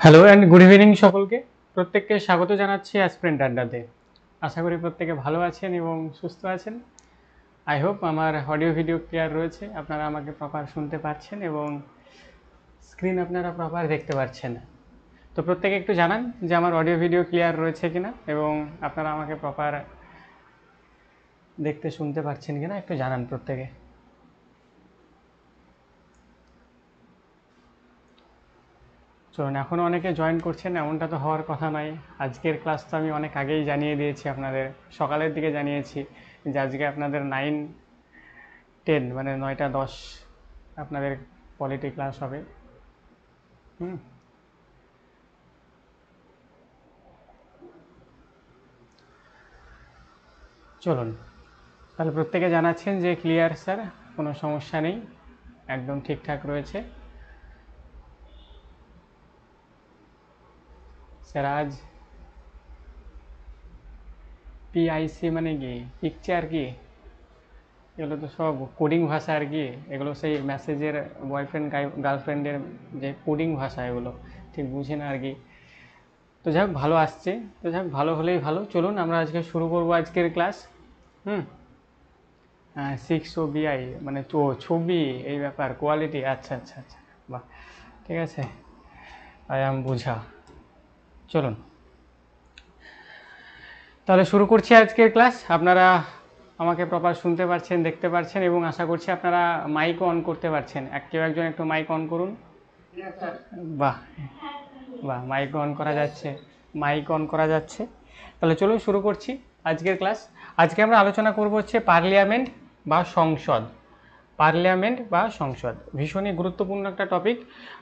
Hello and good evening সকলকে। প্রত্যেককে স্বাগত জানাচ্ছি অ্যাসপিরেন্ট আড্ডাতে। আশা করি প্রত্যেকে ভালো আছেন এবং সুস্থ আছেন। আই হোপ আমার অডিও ভিডিও ক্লিয়ার রয়েছে, আপনারা আমাকে প্রপার শুনতে পাচ্ছেন এবং স্ক্রিন আপনারা প্রপার দেখতে পাচ্ছেন। তো প্রত্যেকে একটু জানান যে আমার অডিও ভিডিও ক্লিয়ার রয়েছে কিনা এবং আপনারা আমাকে প্রপার দেখতে শুনতে পাচ্ছেন কিনা একটু জানান প্রত্যেকে। চলুন, এখনও অনেকে জয়েন করছেন, এমনটা তো হওয়ার কথা নয়। আজকের ক্লাস তো আমি অনেক আগেই জানিয়ে দিয়েছি আপনাদের, সকালের দিকে জানিয়েছি যে আজকে আপনাদের 9-10 মানে 9টা 10 আপনাদের পলিটি ক্লাস হবে। চলুন তাহলে প্রত্যেকে জানাচ্ছেন যে ক্লিয়ার স্যার, কোনো সমস্যা নেই, একদম ঠিকঠাক রয়েছে। স্যার আজ পিআইসি মানে কি, পিকচার কি, এগুলো তো সব কোডিং ভাষা আর কি। এগুলো সেই মেসেজের বয়ফ্রেন্ড গার্লফ্রেন্ডের যে কোডিং ভাষা, এগুলো ঠিক বুঝি না আর কি। তো যাই হোক, ভালো আসছে, তো যাই হোক, ভালো হলেই ভালো। চলুন আমরা আজকে শুরু করব আজকের ক্লাস। হ্যাঁ, 6 OBI মানে ছবি, এই ব্যাপার, কোয়ালিটি, আচ্ছা আচ্ছা আচ্ছা, বাহ, ঠিক আছে, আই এম বুঝা। চলুন তাহলে শুরু করছি আজকের ক্লাস। আপনারা আমাকে প্রপার শুনতে পাচ্ছেন, দেখতে পাচ্ছেন এবং আশা করছি আপনারা মাইক অন করতে পারছেন। কেউ একজন একটু মাইক অন করুন। বাহ বাহ, মাইক অন করা যাচ্ছে, মাইক অন করা যাচ্ছে। তাহলে চলুন শুরু করছি আজকের ক্লাস। আজকে আমরা আলোচনা করব হচ্ছে পার্লিয়ামেন্ট বা সংসদ। পার্লিয়ামেন্ট বা সংসদ ভীষণই গুরুত্বপূর্ণ একটা টপিক।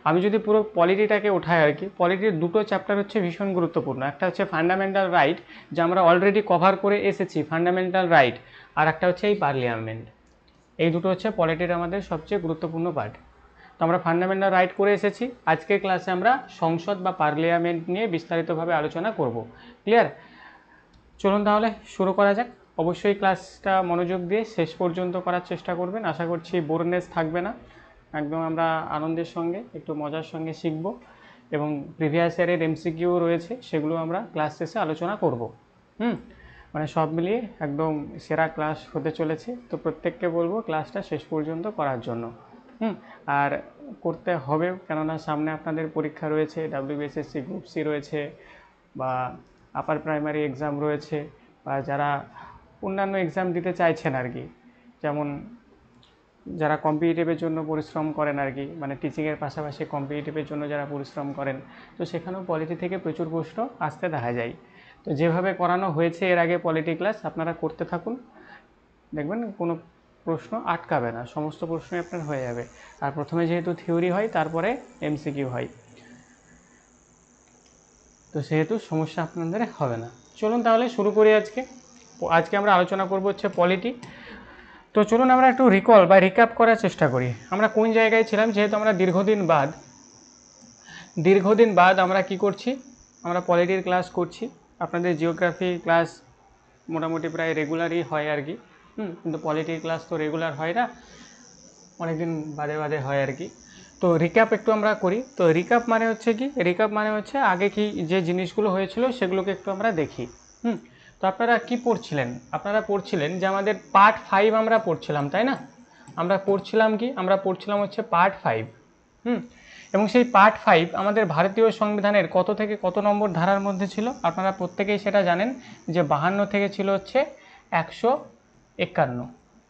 আমি যদি পুরো পলিটিটাকে ওঠাই আর কি, পলিটির দুটো চ্যাপ্টার হচ্ছে ভীষণ গুরুত্বপূর্ণ। একটা হচ্ছে ফান্ডামেন্টাল রাইট, যা আমরা অলরেডি কভার করে এসেছি, ফান্ডামেন্টাল রাইট। আর একটা হচ্ছে এই পার্লিয়ামেন্ট। এই দুটো হচ্ছে পলিটির আমাদের সবচেয়ে গুরুত্বপূর্ণ পার্ট। তো আমরা ফান্ডামেন্টাল রাইট করে এসেছি, আজকের ক্লাসে আমরা সংসদ বা পার্লিয়ামেন্ট নিয়ে বিস্তারিতভাবে আলোচনা করব। ক্লিয়ার? চলুন তাহলে শুরু করা যাক। অবশ্যই ক্লাসটা মনোযোগ দিয়ে শেষ পর্যন্ত করার চেষ্টা করবেন, আশা করছি বোরনেস থাকবে না। একদম আমরা আনন্দের সঙ্গে, একটু মজার সঙ্গে শিখব এবং প্রিভিয়াস ইয়ারের এমসিকিউ রয়েছে, সেগুলো আমরা ক্লাস শেষে আলোচনা করব। মানে সব মিলিয়ে একদম সেরা ক্লাস হতে চলেছে। তো প্রত্যেককে বলবো ক্লাসটা শেষ পর্যন্ত করার জন্য। আর করতে হবে, কেননা সামনে আপনাদের পরীক্ষা রয়েছে, WBSSC গ্রুপ সি রয়েছে, বা আপার প্রাইমারি এক্সাম রয়েছে, বা যারা অন্যান্য এক্সাম দিতে চাইছেন আর কি, যেমন যারা কম্পিটিটিভের জন্য পরিশ্রম করেন আর কি, মানে টিচিংয়ের পাশাপাশি কম্পিটিটিভের জন্য যারা পরিশ্রম করেন, তো সেখানেও পলিটি থেকে প্রচুর প্রশ্ন আসতে দেখা যায়। তো যেভাবে করানো হয়েছে এর আগে পলিটি ক্লাস, আপনারা করতে থাকুন, দেখবেন কোনো প্রশ্ন আটকাবে না, সমস্ত প্রশ্নই আপনার হয়ে যাবে। আর প্রথমে যেহেতু থিওরি হয়, তারপরে এমসিকিউ হয়, তো সেহেতু সমস্যা আপনাদের হবে না। চলুন তাহলে শুরু করি আজকে আমরা আলোচনা করব হচ্ছে পলিটি। তো চলুন আমরা একটু রিকল বা রিক্যাপ করার চেষ্টা করি, আমরা কোন জায়গায় ছিলাম। যেহেতু আমরা দীর্ঘদিন বাদ আমরা কি করছি, আমরা পলিটির ক্লাস করছি। আপনাদের জিওগ্রাফি ক্লাস মোটামুটি প্রায় রেগুলারই হয় আর কি, কিন্তু পলিটির ক্লাস তো রেগুলার হয় না, অনেকদিন বাদে বাদে হয় আর কি। তো রিক্যাপ একটু আমরা করি। তো রিক্যাপ মানে হচ্ছে কি, রিক্যাপ মানে হচ্ছে আগে কি যে জিনিসগুলো হয়েছিল সেগুলোকে একটু আমরা দেখি। তো আপনারা কি পড়ছিলেন, আপনারা পড়ছিলেন যে আমাদের পার্ট 5 আমরা পড়ছিলাম, তাই না? আমরা পড়ছিলাম কি, আমরা পড়ছিলাম হচ্ছে পার্ট 5। এবং সেই পার্ট 5 আমাদের ভারতীয় সংবিধানের কত থেকে কত নম্বর ধারার মধ্যে ছিল? আপনারা প্রত্যেকেই সেটা জানেন যে 52 থেকে ছিল হচ্ছে 151,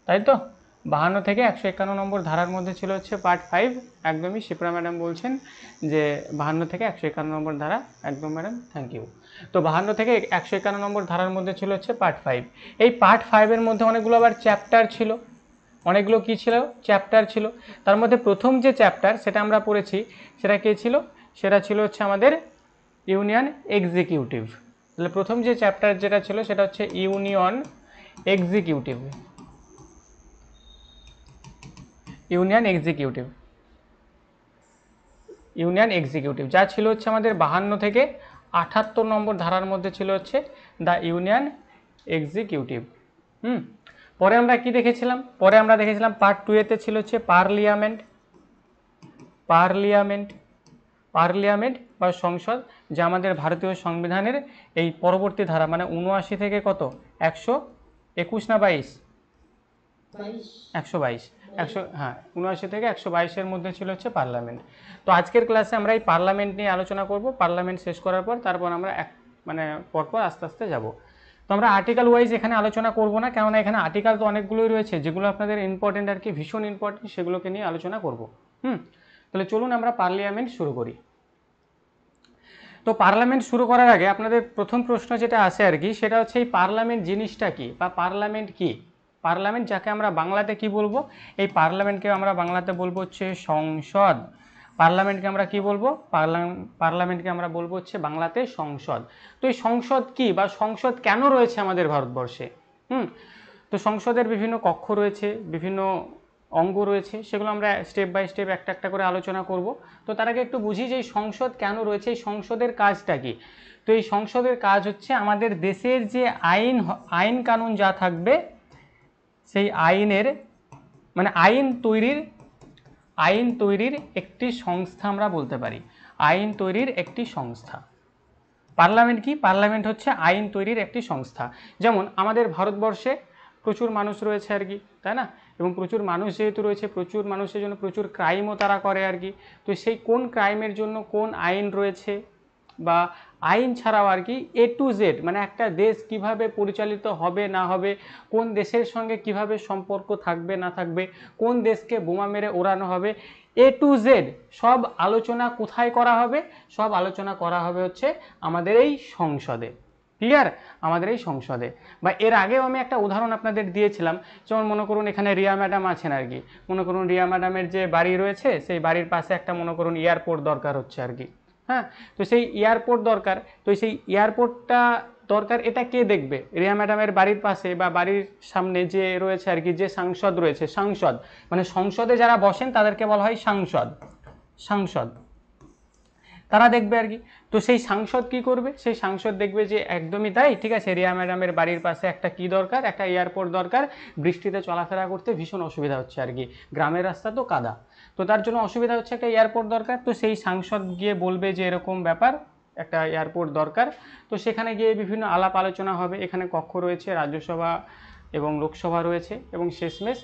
তাই তো? 52 থেকে 151 নম্বর ধারার মধ্যে ছিল হচ্ছে পার্ট 5। একদমই শিপ্রা ম্যাডাম বলছেন যে 52 থেকে 151 নম্বর ধারা, একদম ম্যাডাম, থ্যাংক ইউ। তো 52 থেকে 151 নম্বর ধারার মধ্যে ছিল হচ্ছে পার্ট 5। এই পার্ট 5-এর মধ্যে অনেকগুলো আবার চ্যাপ্টার ছিল, অনেকগুলো কী ছিল, চ্যাপ্টার ছিল। তার মধ্যে প্রথম যে চ্যাপ্টার সেটা আমরা পড়েছি, সেটা কে ছিল? সেটা ছিল হচ্ছে আমাদের ইউনিয়ন এক্সিকিউটিভ। তাহলে প্রথম যে চ্যাপ্টার যেটা ছিল সেটা হচ্ছে ইউনিয়ন এক্সিকিউটিভ। ইউনিয়ন এক্সিকিউটিভ যা ছিল হচ্ছে আমাদের 52 থেকে 78 নম্বর ধারার মধ্যে ছিল হচ্ছে দ্য ইউনিয়ন এক্সিকিউটিভ। পরে আমরা কি দেখেছিলাম? পরে আমরা দেখেছিলাম পার্ট 2-এতে ছিল হচ্ছে পার্লিয়ামেন্ট। পার্লামেন্ট বা সংসদ, যা আমাদের ভারতীয় সংবিধানের এই পরবর্তী ধারা মানে 79 থেকে কত 121 না 22, 122, 100, হ্যাঁ 79 থেকে 122-এর মধ্যে ছিল হচ্ছে পার্লামেন্ট। তো আজকের ক্লাসে আমরা এই পার্লামেন্ট নিয়ে আলোচনা করব। পার্লামেন্ট শেষ করার পর তারপর আমরা মানে পরপর আস্তে আস্তে যাব। তো আমরা আর্টিকেল ওয়াইজ এখানে আলোচনা করব না, কেননা এখানে আর্টিকেল তো অনেকগুলোই রয়েছে, যেগুলো আপনাদের ইম্পর্টেন্ট আর কি, ভীষণ ইম্পর্টেন্ট, সেগুলোকে নিয়ে আলোচনা করব। তাহলে চলুন আমরা পার্লামেন্ট শুরু করি। তো পার্লামেন্ট শুরু করার আগে আপনাদের প্রথম প্রশ্ন যেটা আসে আর কি, সেটা হচ্ছে এই পার্লামেন্ট জিনিসটা কি বা পার্লামেন্ট কি। পার্লামেন্ট যাকে আমরা বাংলাতে কি বলবো, এই পার্লামেন্টকে আমরা বাংলাতে বলবো হচ্ছে সংসদ। পার্লামেন্টকে আমরা কি বলবো, পার্লামেন্টকে আমরা বলবো হচ্ছে বাংলাতে সংসদ। তো এই সংসদ কি বা সংসদ কেন রয়েছে আমাদের ভারতবর্ষে? তো সংসদের বিভিন্ন কক্ষ রয়েছে, বিভিন্ন অঙ্গ রয়েছে, সেগুলো আমরা স্টেপ বাই স্টেপ একটা একটা করে আলোচনা করব। তো তার আগে একটু বুঝি যে এই সংসদ কেন রয়েছে, এই সংসদের কাজটা কি। তো এই সংসদের কাজ হচ্ছে আমাদের দেশের যে আইন কানুন যা থাকবে, সেই আইনের মানে আইন তৈরির একটি সংস্থা আমরা বলতে পারি, আইন তৈরির একটি সংস্থা। পার্লামেন্ট কি, পার্লামেন্ট হচ্ছে আইন তৈরির একটি সংস্থা। যেমন আমাদের ভারতবর্ষে প্রচুর মানুষ রয়েছে আর কি, তাই না, এবং প্রচুর মানুষ যেহেতু রয়েছে, প্রচুর মানুষের জন্য প্রচুর ক্রাইমও তারা করে আর কি। তো সেই কোন ক্রাইমের জন্য কোন আইন রয়েছে, বা আইন ছাড়াও আর কি A to Z মানে একটা দেশ কিভাবে পরিচালিত হবে না হবে, কোন দেশের সঙ্গে কিভাবে সম্পর্ক থাকবে না থাকবে, কোন দেশকে বোমা মেরে ওড়ানো হবে, A to Z সব আলোচনা কোথায় করা হবে, সব আলোচনা করা হবে হচ্ছে আমাদের এই সংসদে। ক্লিয়ার? আমাদের এই সংসদে। বা এর আগেও আমি একটা উদাহরণ আপনাদের দিয়েছিলাম, যেমন মনে করুন এখানে রিয়া ম্যাডাম আছেন আর কি, মনে করুন রিয়া ম্যাডামের যে বাড়ি রয়েছে, সেই বাড়ির পাশে একটা মনে করুন এয়ারপোর্ট দরকার হচ্ছে আর কি। হ্যাঁ, তো সেই এয়ারপোর্ট দরকার, তো সেই এয়ারপোর্টটা দরকার, এটা কে দেখবে? রিয়া ম্যাডামের বাড়ির পাশে বা বাড়ির সামনে যে রয়েছে আর কি, যে সাংসদ রয়েছে, সাংসদ মানে সংসদে যারা বসেন তাদেরকে বলা হয় সাংসদ, তারা দেখবে আর কি। তো সেই সাংসদ কি করবে, সেই সাংসদ দেখবে যে একদমই তাই, ঠিক আছে, রিয়া ম্যাডামের বাড়ির পাশে একটা কি দরকার, একটা এয়ারপোর্ট দরকার, বৃষ্টিতে চলাফেরা করতে ভীষণ অসুবিধা হচ্ছে আর কি, গ্রামের রাস্তা তো কাদা, তো তার জন্য অসুবিধা হচ্ছে, একটা এয়ারপোর্ট দরকার। তো সেই সাংসদ গিয়ে বলবে যে এরকম ব্যাপার, একটা এয়ারপোর্ট দরকার। তো সেখানে গিয়ে বিভিন্ন আলাপ আলোচনা হবে, এখানে কক্ষ রয়েছে, রাজ্যসভা এবং লোকসভা রয়েছে, এবং শেষমেশ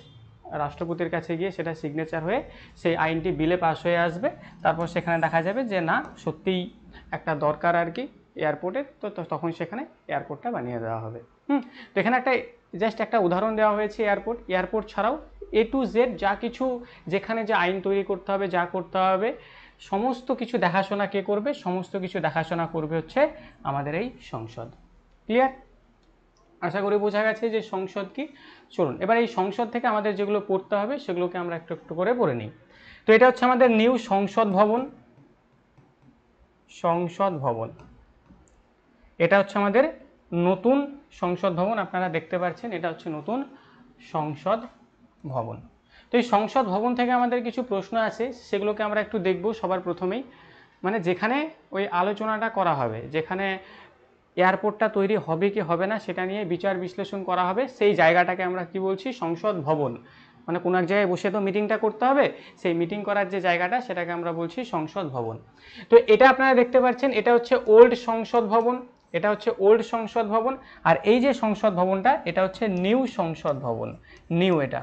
রাষ্ট্রপতির কাছে গিয়ে সেটা সিগনেচার হয়ে সেই আইনটি বিলে পাস হয়ে আসবে। তারপর সেখানে দেখা যাবে যে না, সত্যিই একটা দরকার আর কি এয়ারপোর্টের, তো তখন সেখানে এয়ারপোর্টটা বানিয়ে দেওয়া হবে। তো এখানে একটা জাস্ট একটা উদাহরণ দেওয়া হয়েছে এয়ারপোর্ট ছাড়াও A to Z যা কিছু, যেখানে যে আইন তৈরি করতে হবে, যা করতে হবে, সমস্ত কিছু দেখাশোনা কে করবে, সমস্ত কিছু দেখাশোনা করবে হচ্ছে আমাদের এই সংসদ। ক্লিয়ার? আশা করি বোঝা গেছে যে সংসদ কি। চলুন এবার এই সংসদ থেকে আমাদের যেগুলো পড়তে হবে সেগুলোকে আমরা একটু একটু করে পড়ে নিই। তো এটা হচ্ছে আমাদের নিউ সংসদ ভবন, এটা হচ্ছে আমাদের নতুন সংসদ ভবন, আপনারা দেখতে পাচ্ছেন এটা হচ্ছে নতুন সংসদ ভবন। তো এই সংসদ ভবন থেকে আমাদের কিছু প্রশ্ন আছে, সেগুলোকে আমরা একটু দেখব। সবার প্রথমেই মানে যেখানে ওই আলোচনাটা করা হবে, যেখানে এয়ারপোর্টটা তৈরি হবে কি হবে না সেটা নিয়ে বিচার বিশ্লেষণ করা হবে, সেই জায়গাটাকে আমরা কি বলছি, সংসদ ভবন। মানে কোনো এক জায়গায় বসে তো মিটিংটা করতে হবে, সেই মিটিং করার যে জায়গাটা সেটাকে আমরা বলছি সংসদ ভবন। তো এটা আপনারা দেখতে পাচ্ছেন, এটা হচ্ছে ওল্ড সংসদ ভবন, এটা হচ্ছে ওল্ড সংসদ ভবন। আর এই যে সংসদ ভবনটা, এটা হচ্ছে নিউ সংসদ ভবন, নিউ এটা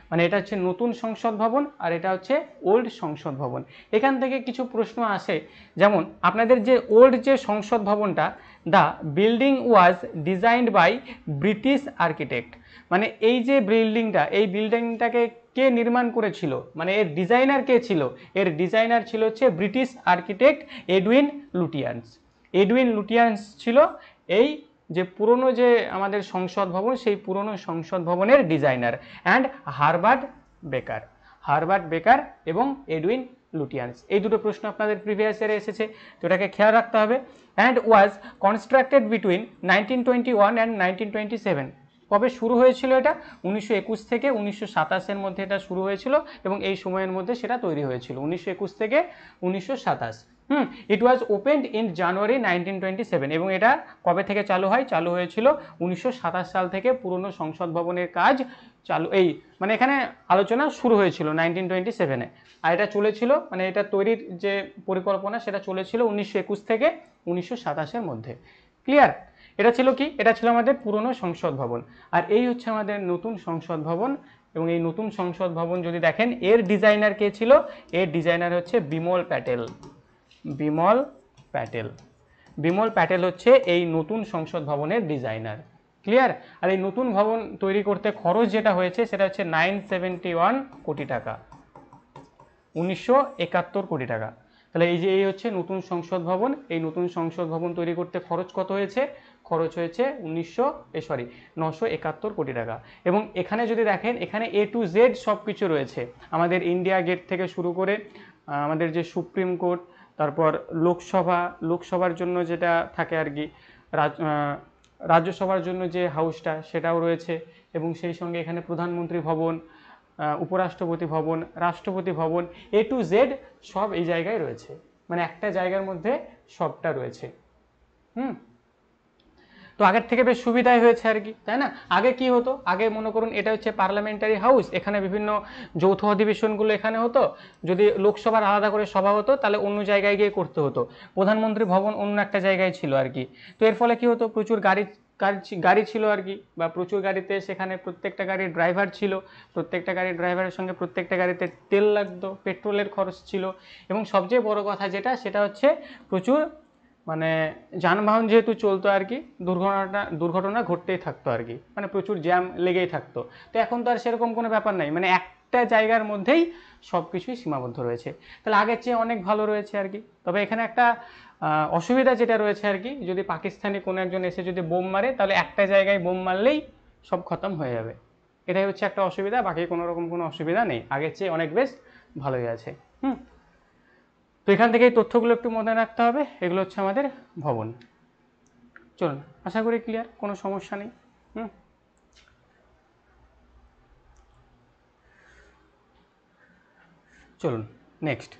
মানে এটা হচ্ছে নতুন সংসদ ভবন, আর এটা হচ্ছে ওল্ড সংসদ ভবন। এখান থেকে কিছু প্রশ্ন আসে, যেমন আপনাদের যে ওল্ড যে সংসদ ভবনটা, the building was designed by British architect, মানে এই যে বিল্ডিংটা, এই বিল্ডিংটাকে কে নির্মাণ করেছিল, মানে এর ডিজাইনার কে ছিল, এর ডিজাইনার ছিল হচ্ছে ব্রিটিশ আর্কিটেক্ট এডউইন লুটিয়ান্স ছিল এই যে পুরনো যে আমাদের সংসদ ভবন, সেই পুরনো সংসদ ভবনের ডিজাইনার। অ্যান্ড হারবার্ট বেকার এবং এডউইন লুটিয়ান্স, এই দুটো প্রশ্ন আপনাদের প্রিভিয়াস ইয়ারে এসেছে, তো এটাকে খেয়াল রাখতে হবে। And was constructed between 1921 and 1927, কবে শুরু হয়েছিল এটা? 1921 থেকে 1927 মধ্যে এটা শুরু হয়েছিল, এবং এই সময়ের মধ্যে সেটা তৈরি হয়েছিল, 1921 থেকে 1927। ইট ওয়াজ ওপেন্ড ইন জানুয়ারি 1927 এবং এটা কবে থেকে চালু হয়? চালু হয়েছিল 1927 সাল থেকে পুরনো সংসদ ভবনের কাজ চালু, এই মানে এখানে আলোচনা শুরু হয়েছিল 1927-এ, আর এটা চলেছিল মানে এটা তৈরির যে পরিকল্পনা সেটা চলেছিল 1921 থেকে 1927-এর মধ্যে। ক্লিয়ার? এটা ছিল কি? এটা ছিল আমাদের পুরনো সংসদ ভবন, আর এই হচ্ছে আমাদের নতুন সংসদ ভবন। এবং এই নতুন সংসদ ভবন যদি দেখেন, এর ডিজাইনার কে ছিল? এর ডিজাইনার হচ্ছে বিমল প্যাটেল। বিমল প্যাটেল, বিমল প্যাটেল হচ্ছে এই নতুন সংসদ ভবনের ডিজাইনার। ক্লিয়ার? আর এই নতুন ভবন তৈরি করতে খরচ যেটা হয়েছে সেটা হচ্ছে 971 কোটি টাকা, 1971 কোটি টাকা। তাহলে এই যে এই হচ্ছে নতুন সংসদ ভবন, এই নতুন সংসদ ভবন তৈরি করতে খরচ কত হয়েছে? খরচ হয়েছে 971 কোটি টাকা। এবং এখানে যদি দেখেন, এখানে A to Z সব কিছু রয়েছে, আমাদের ইন্ডিয়া গেট থেকে শুরু করে আমাদের যে সুপ্রিম কোর্ট, তারপর লোকসভার জন্য যেটা থাকে আর কি, রাজ্যসভার জন্য যে হাউসটা সেটাও রয়েছে, এবং সেই সঙ্গে এখানে প্রধানমন্ত্রী ভবন, উপরাষ্ট্রপতি ভবন, রাষ্ট্রপতি ভবন, A to Z সব এই জায়গায় রয়েছে, মানে একটা জায়গার মধ্যে সবটা রয়েছে। তো আগের থেকে বেশ সুবিধাই হয়েছে আর কি, তাই না? আগে কি হতো? আগে মনে করুন এটা হচ্ছে পার্লামেন্টারি হাউস, এখানে বিভিন্ন যৌথ অধিবেশনগুলো এখানে হতো, যদি লোকসভার আলাদা করে সভা হতো তাহলে অন্য জায়গায় গিয়ে করতে হতো, প্রধানমন্ত্রী ভবন অন্য একটা জায়গায় ছিল আর কি। তো এর ফলে কি হতো? প্রচুর গাড়ি ছিল আর কি, বা প্রচুর গাড়িতে সেখানে প্রত্যেকটা গাড়ির ড্রাইভার ছিল, প্রত্যেকটা গাড়ির ড্রাইভারের সঙ্গে প্রত্যেকটা গাড়িতে তেল লাগতো, পেট্রোলের খরচ ছিল, এবং সবচেয়ে বড় কথা যেটা সেটা হচ্ছে প্রচুর মানে যানবাহন যেহেতু চলতো আর কি, দুর্ঘটনা ঘটতেই থাকতো আর কি, মানে প্রচুর জ্যাম লেগেই থাকতো। তো এখন তো আর সেরকম কোনো ব্যাপার নাই, মানে একটা জায়গার মধ্যেই সব কিছুই সীমাবদ্ধ রয়েছে, তাহলে আগের চেয়ে অনেক ভালো রয়েছে আর কি। তবে এখানে একটা অসুবিধা যেটা রয়েছে আর কি, যদি পাকিস্তানি কোনো একজন এসে যদি বোম মারে তাহলে একটা জায়গায় বোম মারলেই সব খতম হয়ে যাবে, এটাই হচ্ছে একটা অসুবিধা, বাকি কোনো রকম কোনো অসুবিধা নেই, আগের চেয়ে অনেক বেশ ভালোই আছে। তো এখান থেকে এই তথ্যগুলো একটু মনে রাখতে হবে, এগুলো হচ্ছে আমাদের ভবন। চলুন, আশা করি ক্লিয়ার, কোনো সমস্যা নেই। চলুন নেক্সট।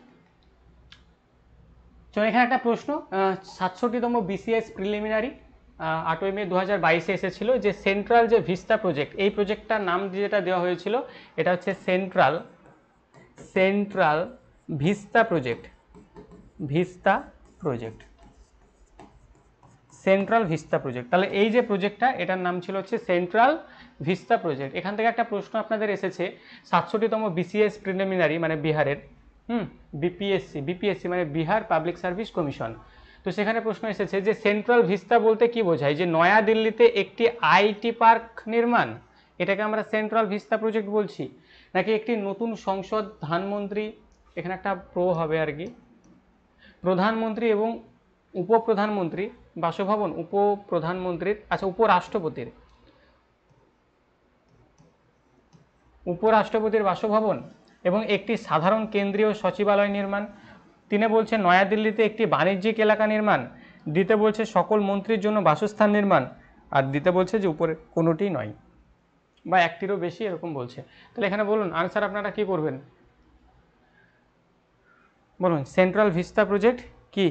চলুন, এখানে একটা প্রশ্ন, 67তম BCS প্রিলিমিনারি 8ই মে 2022-এ এসেছিল, যে সেন্ট্রাল যে ভিস্তা প্রজেক্ট, এই প্রজেক্টটার নাম যেটা দেওয়া হয়েছিল এটা হচ্ছে central vista project, central vista project. তাহলে এই যে প্রজেক্টটা, এটার নাম ছিল হচ্ছে সেন্ট্রাল ভিস্তা প্রজেক্ট। এখান থেকে একটা প্রশ্ন আপনাদের এসেছে, 67তম BCS প্রিলিমিনারি মানে বিহারের, বিপিএসসি মানে বিহার পাবলিক সার্ভিস কমিশন। তো সেখানে প্রশ্ন এসেছে যে সেন্ট্রাল ভিস্তা বলতে কি বোঝায়? যে নয়া দিল্লিতে একটি আইটি পার্ক নির্মাণ, এটাকে আমরা সেন্ট্রাল ভিস্তা প্রজেক্ট বলছি, নাকি একটি নতুন সংসদ, ধানমন্ত্রী, এখানে একটা প্রো হবে আর কি, প্রধানমন্ত্রী এবং উপপ্রধানমন্ত্রী বাসভবন, উপপ্রধানমন্ত্রীর, আচ্ছা উপরাষ্ট্রপতির বাসভবন এবং একটি সাধারণ কেন্দ্রীয় সচিবালয় নির্মাণ। তিনি বলছে নয়াদিল্লিতে একটি বাণিজ্যিক এলাকা নির্মাণ, দিতে বলছে সকল মন্ত্রীর জন্য বাসস্থান নির্মাণ, আর দিতে বলছে যে উপরে কোনোটি নয় বা একটিরও বেশি, এরকম বলছে। তাহলে এখানে বলুন আনসার আপনারা কি করবেন? বলুন, সেন্ট্রাল ভিস্তা প্রজেক্ট কি?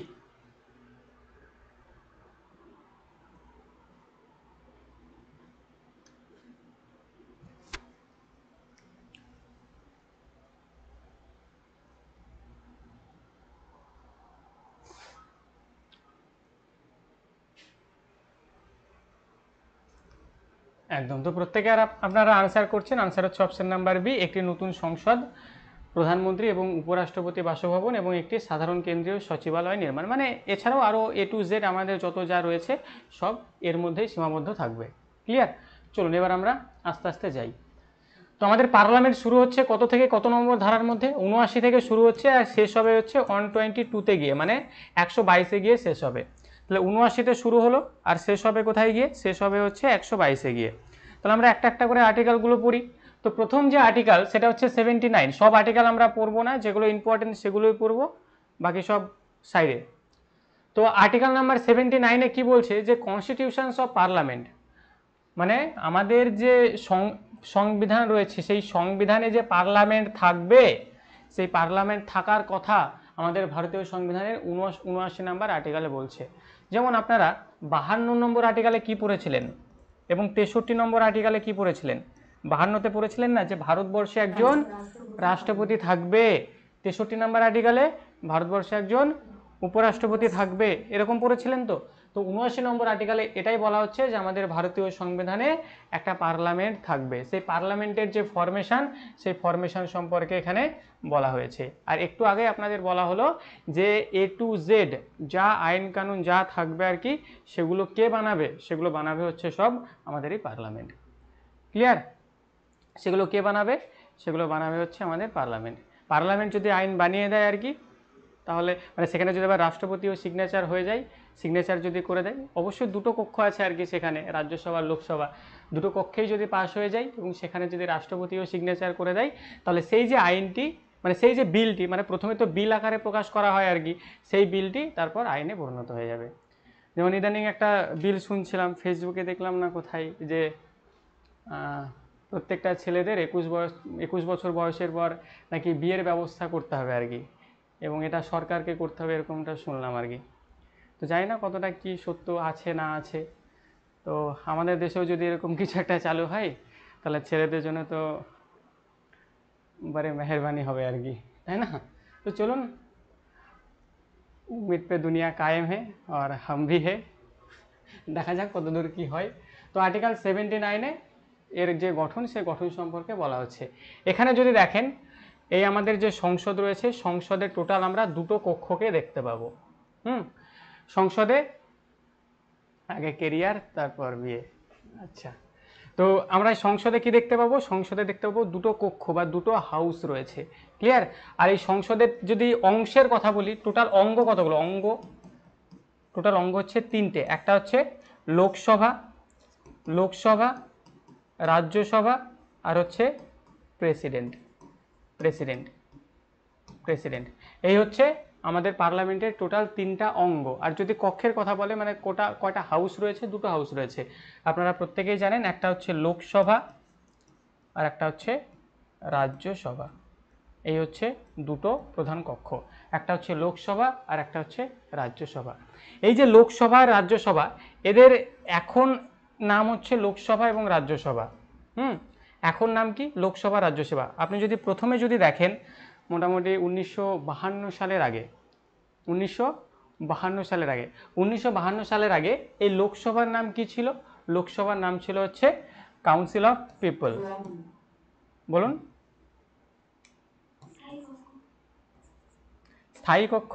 একদম, তো প্রত্যেকে আর আপনারা আনসার করছেন, আনসার হচ্ছে অপশন নাম্বার বি, একটি নতুন সংসদ, প্রধানমন্ত্রী এবং উপরাষ্ট্রপতি বাসভবন এবং একটি সাধারণ কেন্দ্রীয় সচিবালয় নির্মাণ, মানে এছাড়াও আরও A to Z আমাদের যত যা রয়েছে সব এর মধ্যেই সীমাবদ্ধ থাকবে। ক্লিয়ার? চলুন এবার আমরা আস্তে আস্তে যাই। তো আমাদের পার্লামেন্ট শুরু হচ্ছে কত থেকে কত নম্বর ধারার মধ্যে? 79 থেকে শুরু হচ্ছে আর শেষ হবে হচ্ছে 122-তে গিয়ে, মানে 122-এ গিয়ে শেষ হবে। তাহলে 79-তে শুরু হলো আর শেষ হবে কোথায় গিয়ে? শেষ হবে হচ্ছে 122-এ গিয়ে। তাহলে আমরা একটা একটা করে আর্টিকেলগুলো পড়ি। তো প্রথম যে আর্টিকেল সেটা হচ্ছে 79, সব আর্টিকেল আমরা পড়বো না, যেগুলো ইম্পর্টেন্ট সেগুলোই পড়বো, বাকি সব সাইডে। তো আর্টিকেল নাম্বার 79-এ কি বলছে? যে কনস্টিটিউশনস অফ পার্লামেন্ট, মানে আমাদের যে সংবিধান রয়েছে সেই সংবিধানে যে পার্লামেন্ট থাকবে, সেই পার্লামেন্ট থাকার কথা আমাদের ভারতীয় সংবিধানের ৭৯ নম্বর আর্টিকেলে বলছে। যেমন আপনারা 52 নম্বর আর্টিকেলে কি পড়েছিলেন এবং 63 নম্বর আর্টিকেলে কি পড়েছিলেন? 52তে পড়েছিলেন না যে ভারতবর্ষে একজন রাষ্ট্রপতি থাকবে, 63 নম্বর আর্টিকেলে ভারতবর্ষে একজন উপরাষ্ট্রপতি থাকবে, এরকম পড়েছিলেন তো। তো ৭৯ নম্বর আর্টিকেলে এটাই বলা হচ্ছে যে আমাদের ভারতীয় সংবিধানে একটা পার্লামেন্ট থাকবে, সেই পার্লামেন্টের যে ফরমেশন, সেই ফরমেশন সম্পর্কে এখানে বলা হয়েছে। আর একটু আগে আপনাদের বলা হলো যে A to Z যা আইন কানুন যা থাকবে আর কি, সেগুলো কে বানাবে? সেগুলো বানাবে হচ্ছে সব আমাদের এই পার্লামেন্ট। ক্লিয়ার? সেগুলো কে বানাবে? সেগুলো বানাবে হচ্ছে আমাদের পার্লামেন্ট। পার্লামেন্ট যদি আইন বানিয়ে দেয় আর কি, তাহলে মানে সেখানে যদি আবার রাষ্ট্রপতিও সিগনেচার হয়ে যায়, সিগনেচার যদি করে দেয়, অবশ্যই দুটো কক্ষ আছে আর কি সেখানে, রাজ্যসভা লোকসভা, দুটো কক্ষেই যদি পাস হয়ে যায় এবং সেখানে যদি রাষ্ট্রপতিও সিগনেচার করে দেয়, তাহলে সেই যে আইনটি মানে সেই যে বিলটি, মানে প্রথমে তো বিল আকারে প্রকাশ করা হয় আর কি, সেই বিলটি তারপর আইনে পরিণত হয়ে যাবে। যেমন ইদানিং একটা বিল শুনছিলাম, ফেসবুকে দেখলাম না কোথায়, যে প্রত্যেকটা ছেলেদের 21 বছর বয়সের পর নাকি বিয়ের ব্যবস্থা করতে হবে আর কি, এবং এটা সরকারকে করতে হবে, এরকমটা শুনলাম আর কি। তো জানি না কতটা কি সত্য আছে না আছে। তো আমাদের দেশেও যদি এরকম কিছু একটা চালু হয়, তাহলে ছেলেদের জন্য তো বড় মেহরবানি হবে আর কি, তাই না? তো চলুন, উম্মিদ পে দুনিয়া কায়েম হে আর হাম ভি হে, দেখা যাক কতদূর কি হয়। তো আর্টিকেল 79-এ এর যে গঠন, সেই গঠন সম্পর্কে বলা হচ্ছে। এখানে যদি দেখেন, এই আমাদের যে সংসদ রয়েছে, সংসদে টোটাল আমরা দুটো কক্ষকে দেখতে পাবো। সংসদে আগে কেরিয়ার তারপর বিয়ে। আচ্ছা, তো আমরা সংসদে কি দেখতে পাবো? সংসদে দেখতে পাবো দুটো কক্ষ বা দুটো হাউস রয়েছে। ক্লিয়ার? আর এই সংসদের যদি অংশের কথা বলি, টোটাল অঙ্গ কতগুলো? টোটাল অঙ্গ হচ্ছে 3টে। একটা হচ্ছে লোকসভা, রাজ্যসভা, আর হচ্ছে প্রেসিডেন্ট। এই হচ্ছে আমাদের পার্লামেন্টের টোটাল 3টা অঙ্গ। আর যদি কক্ষের কথা বলে, মানে কয়টা হাউস রয়েছে? দুটো হাউস রয়েছে, আপনারা প্রত্যেকেই জানেন। একটা হচ্ছে লোকসভা আর একটা হচ্ছে রাজ্যসভা। এই হচ্ছে দুটো প্রধান কক্ষ, একটা হচ্ছে লোকসভা আর একটা হচ্ছে রাজ্যসভা। এই যে লোকসভা আর রাজ্যসভা, এদের এখন নাম হচ্ছে লোকসভা এবং রাজ্যসভা। এখন নাম কি? লোকসভা, রাজ্যসভা। আপনি যদি প্রথমে যদি দেখেন, মোটামুটি 1952 সালের আগে 1952 সালের আগে এই লোকসভার নাম কি ছিল? লোকসভার নাম ছিল হচ্ছে কাউন্সিল অফ পিপল। বলুন। স্থায়ী কক্ষ,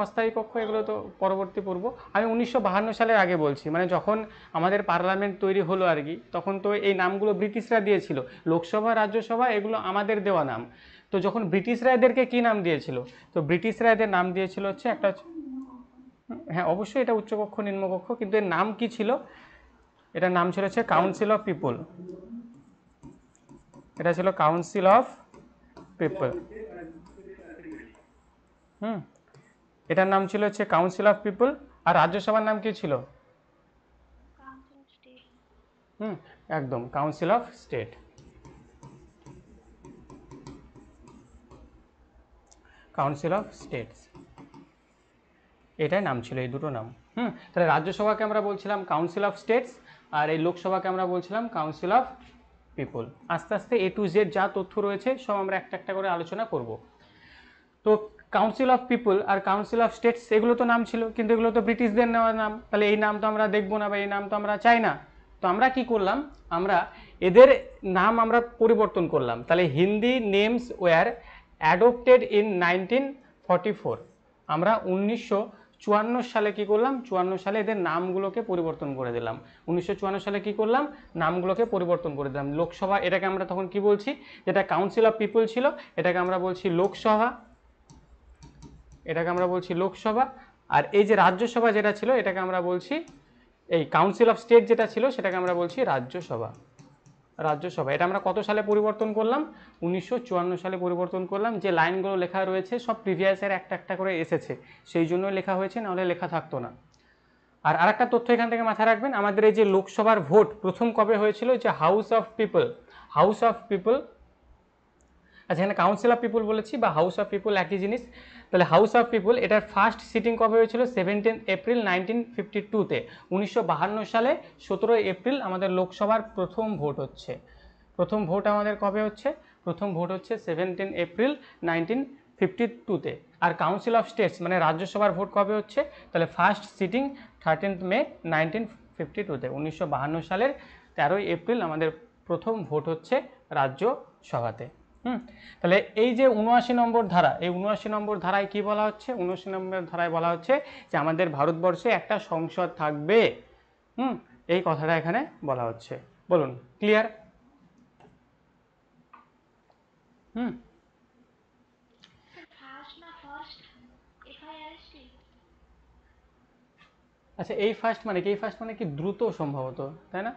অস্থায়ী কক্ষ এগুলো তো পরবর্তী পূর্ব। আমি 1952 সালের আগে বলছি, মানে যখন আমাদের পার্লামেন্ট তৈরি হলো আর কি, তখন তো এই নামগুলো ব্রিটিশরা দিয়েছিল। লোকসভা, রাজ্যসভা এগুলো আমাদের দেওয়া নাম। তো যখন ব্রিটিশরা এদেরকে কি নাম দিয়েছিল? তো ব্রিটিশরা এদের নাম দিয়েছিল হচ্ছে একটা, হ্যাঁ অবশ্যই এটা উচ্চকক্ষ নিম্নকক্ষ, কিন্তু এর নাম কি ছিল? এটার নাম ছিল হচ্ছে কাউন্সিল অফ পিপল। এটা ছিল কাউন্সিল অফ পিপল। এটার নাম ছিল হচ্ছে কাউন্সিল অফ পিপল। আর রাজ্যসভার নাম কি ছিল? একদম, council of state. Council of states, এটাই নাম ছিল, এই দুটো নাম। তাহলে রাজ্যসভাকে আমরা বলছিলাম কাউন্সিল অফ স্টেটস, আর এই লোকসভাকে আমরা বলছিলাম কাউন্সিল অফ পিপল। আস্তে আস্তে A to Z যা তথ্য রয়েছে সব আমরা একটা একটা করে আলোচনা করব। তো কাউন্সিল অফ পিপল আর কাউন্সিল অফ স্টেটস এগুলো তো নাম ছিল, কিন্তু এগুলো তো ব্রিটিশদের নেওয়া নাম। তাহলে এই নাম তো আমরা দেখবো না বা এই নাম তো আমরা চাই না। তো আমরা কি করলাম? আমরা এদের নাম আমরা পরিবর্তন করলাম। তাহলে Hindi names were adopted in 1944। আমরা 1954 সালে কি করলাম? 54 সালে এদের নামগুলোকে পরিবর্তন করে দিলাম। 1954 সালে কি করলাম? নামগুলোকে পরিবর্তন করে দিলাম। লোকসভা, এটাকে আমরা তখন কি বলছি? যেটা কাউন্সিল অফ পিপল ছিল, এটাকে আমরা বলছি লোকসভা, এটাকে আমরা বলছি লোকসভা। আর এই যে রাজ্যসভা যেটা ছিল, এটাকে আমরা বলছি, এই কাউন্সিল অফ স্টেট যেটা ছিল, সেটাকে আমরা বলছি রাজ্যসভা। এটা আমরা কত সালে পরিবর্তন করলাম? 1954 সালে পরিবর্তন করলাম। যে লাইনগুলো লেখা রয়েছে সব প্রিভিয়াসের একটা একটা করে এসেছে, সেই জন্য লেখা হয়েছে, নাহলে লেখা থাকতো না। আর আরেকটা তথ্য এখান থেকে মাথায় রাখবেন, আমাদের এই যে লোকসভার ভোট প্রথম কবে হয়েছিল? যে হাউস অফ পিপল আচ্ছা, এখানে কাউন্সিল অফ পিপুল বলেছি বা হাউস অফ পিপুল একই জিনিস। তাহলে হাউস অফ পিপুল এটার ফার্স্ট সিটিং কবে হয়েছিল? 17 এপ্রিল 1952-তে। 1952 সালে 17 এপ্রিল আমাদের লোকসভার প্রথম ভোট হচ্ছে। প্রথম ভোট আমাদের কবে হচ্ছে? প্রথম ভোট হচ্ছে 17 এপ্রিল 1952-তে। আর কাউন্সিল অফ স্টেটস মানে রাজ্যসভার ভোট কবে হচ্ছে? তাহলে ফার্স্ট সিটিং 13 মে 1952-তে। 1952 সালের 13 এপ্রিল আমাদের প্রথম ভোট হচ্ছে রাজ্যসভাতে। তাহলে এই যে 79 নম্বর ধারা, এই 79 নম্বর ধারায় কি বলা হচ্ছে? 79 নম্বর ধারায় বলা হচ্ছে যে আমাদের ভারতবর্ষে একটা সংসদ থাকবে। এই কথাটা এখানে বলা হচ্ছে। বলুন, ক্লিয়ার? আচ্ছা, এই ফার্স্ট মানে কি? এই ফার্স্ট মানে কি দ্রুত সম্ভবত, তাই না?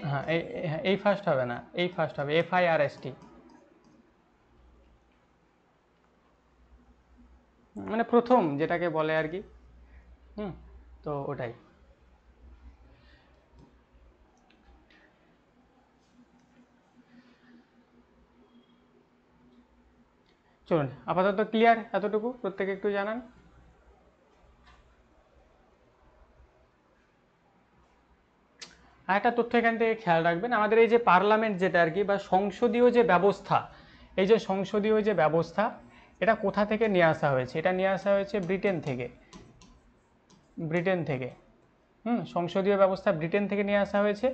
হ্যাঁ, এই ফার্স্ট হবে না, এই ফার্স্ট হবে FIRST, মানে প্রথম যেটাকে বলে আর কি। তো ওটাই। চলুন, আপাতত ক্লিয়ার এতটুকু, প্রত্যেকে একটু জানান। আর একটা তথ্য এখান থেকে খেয়াল রাখবেন, আমাদের এই যে পার্লামেন্ট যেটা আর কি বা সংসদীয় যে ব্যবস্থা, এই যে সংসদীয় যে ব্যবস্থা, এটা কোথা থেকে নিয়ে আসা হয়েছে? এটা নিয়ে আসা হয়েছে ব্রিটেন থেকে। ব্রিটেন থেকে সংসদীয় ব্যবস্থা ব্রিটেন থেকে নিয়ে আসা হয়েছে।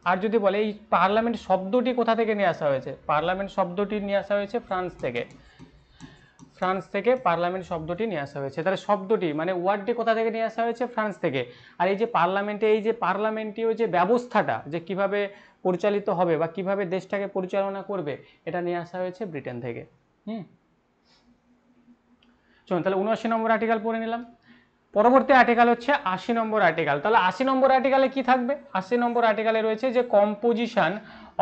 আর যদি বলে এই পার্লামেন্ট শব্দটি কোথা থেকে নিয়ে আসা হয়েছে? পার্লামেন্ট শব্দটি নিয়ে আসা হয়েছে ফ্রান্স থেকে। ফ্রান্স থেকে পার্লামেন্ট শব্দটি নিয়ে আসা হয়েছে। তাহলে শব্দটি মানে ওয়ার্ডটি কোথা থেকে নিয়ে আসা হয়েছে? ফ্রান্স থেকে। আর এই যে পার্লামেন্টে এই যে পার্লামেন্টীয় যে ব্যবস্থাটা যে কিভাবে পরিচালিত হবে বা কিভাবে দেশটাকে পরিচালনা করবে, এটা নিয়ে আসা হয়েছে ব্রিটেন থেকে। চলুন, তাহলে 79 নম্বর আর্টিকেল পড়ে নিলাম। পরবর্তী আর্টিকেল হচ্ছে 80 নম্বর আর্টিকেল। তাহলে 80 নম্বর আর্টিকেলে কি থাকবে? 80 নম্বর আর্টিকেলে রয়েছে যে composition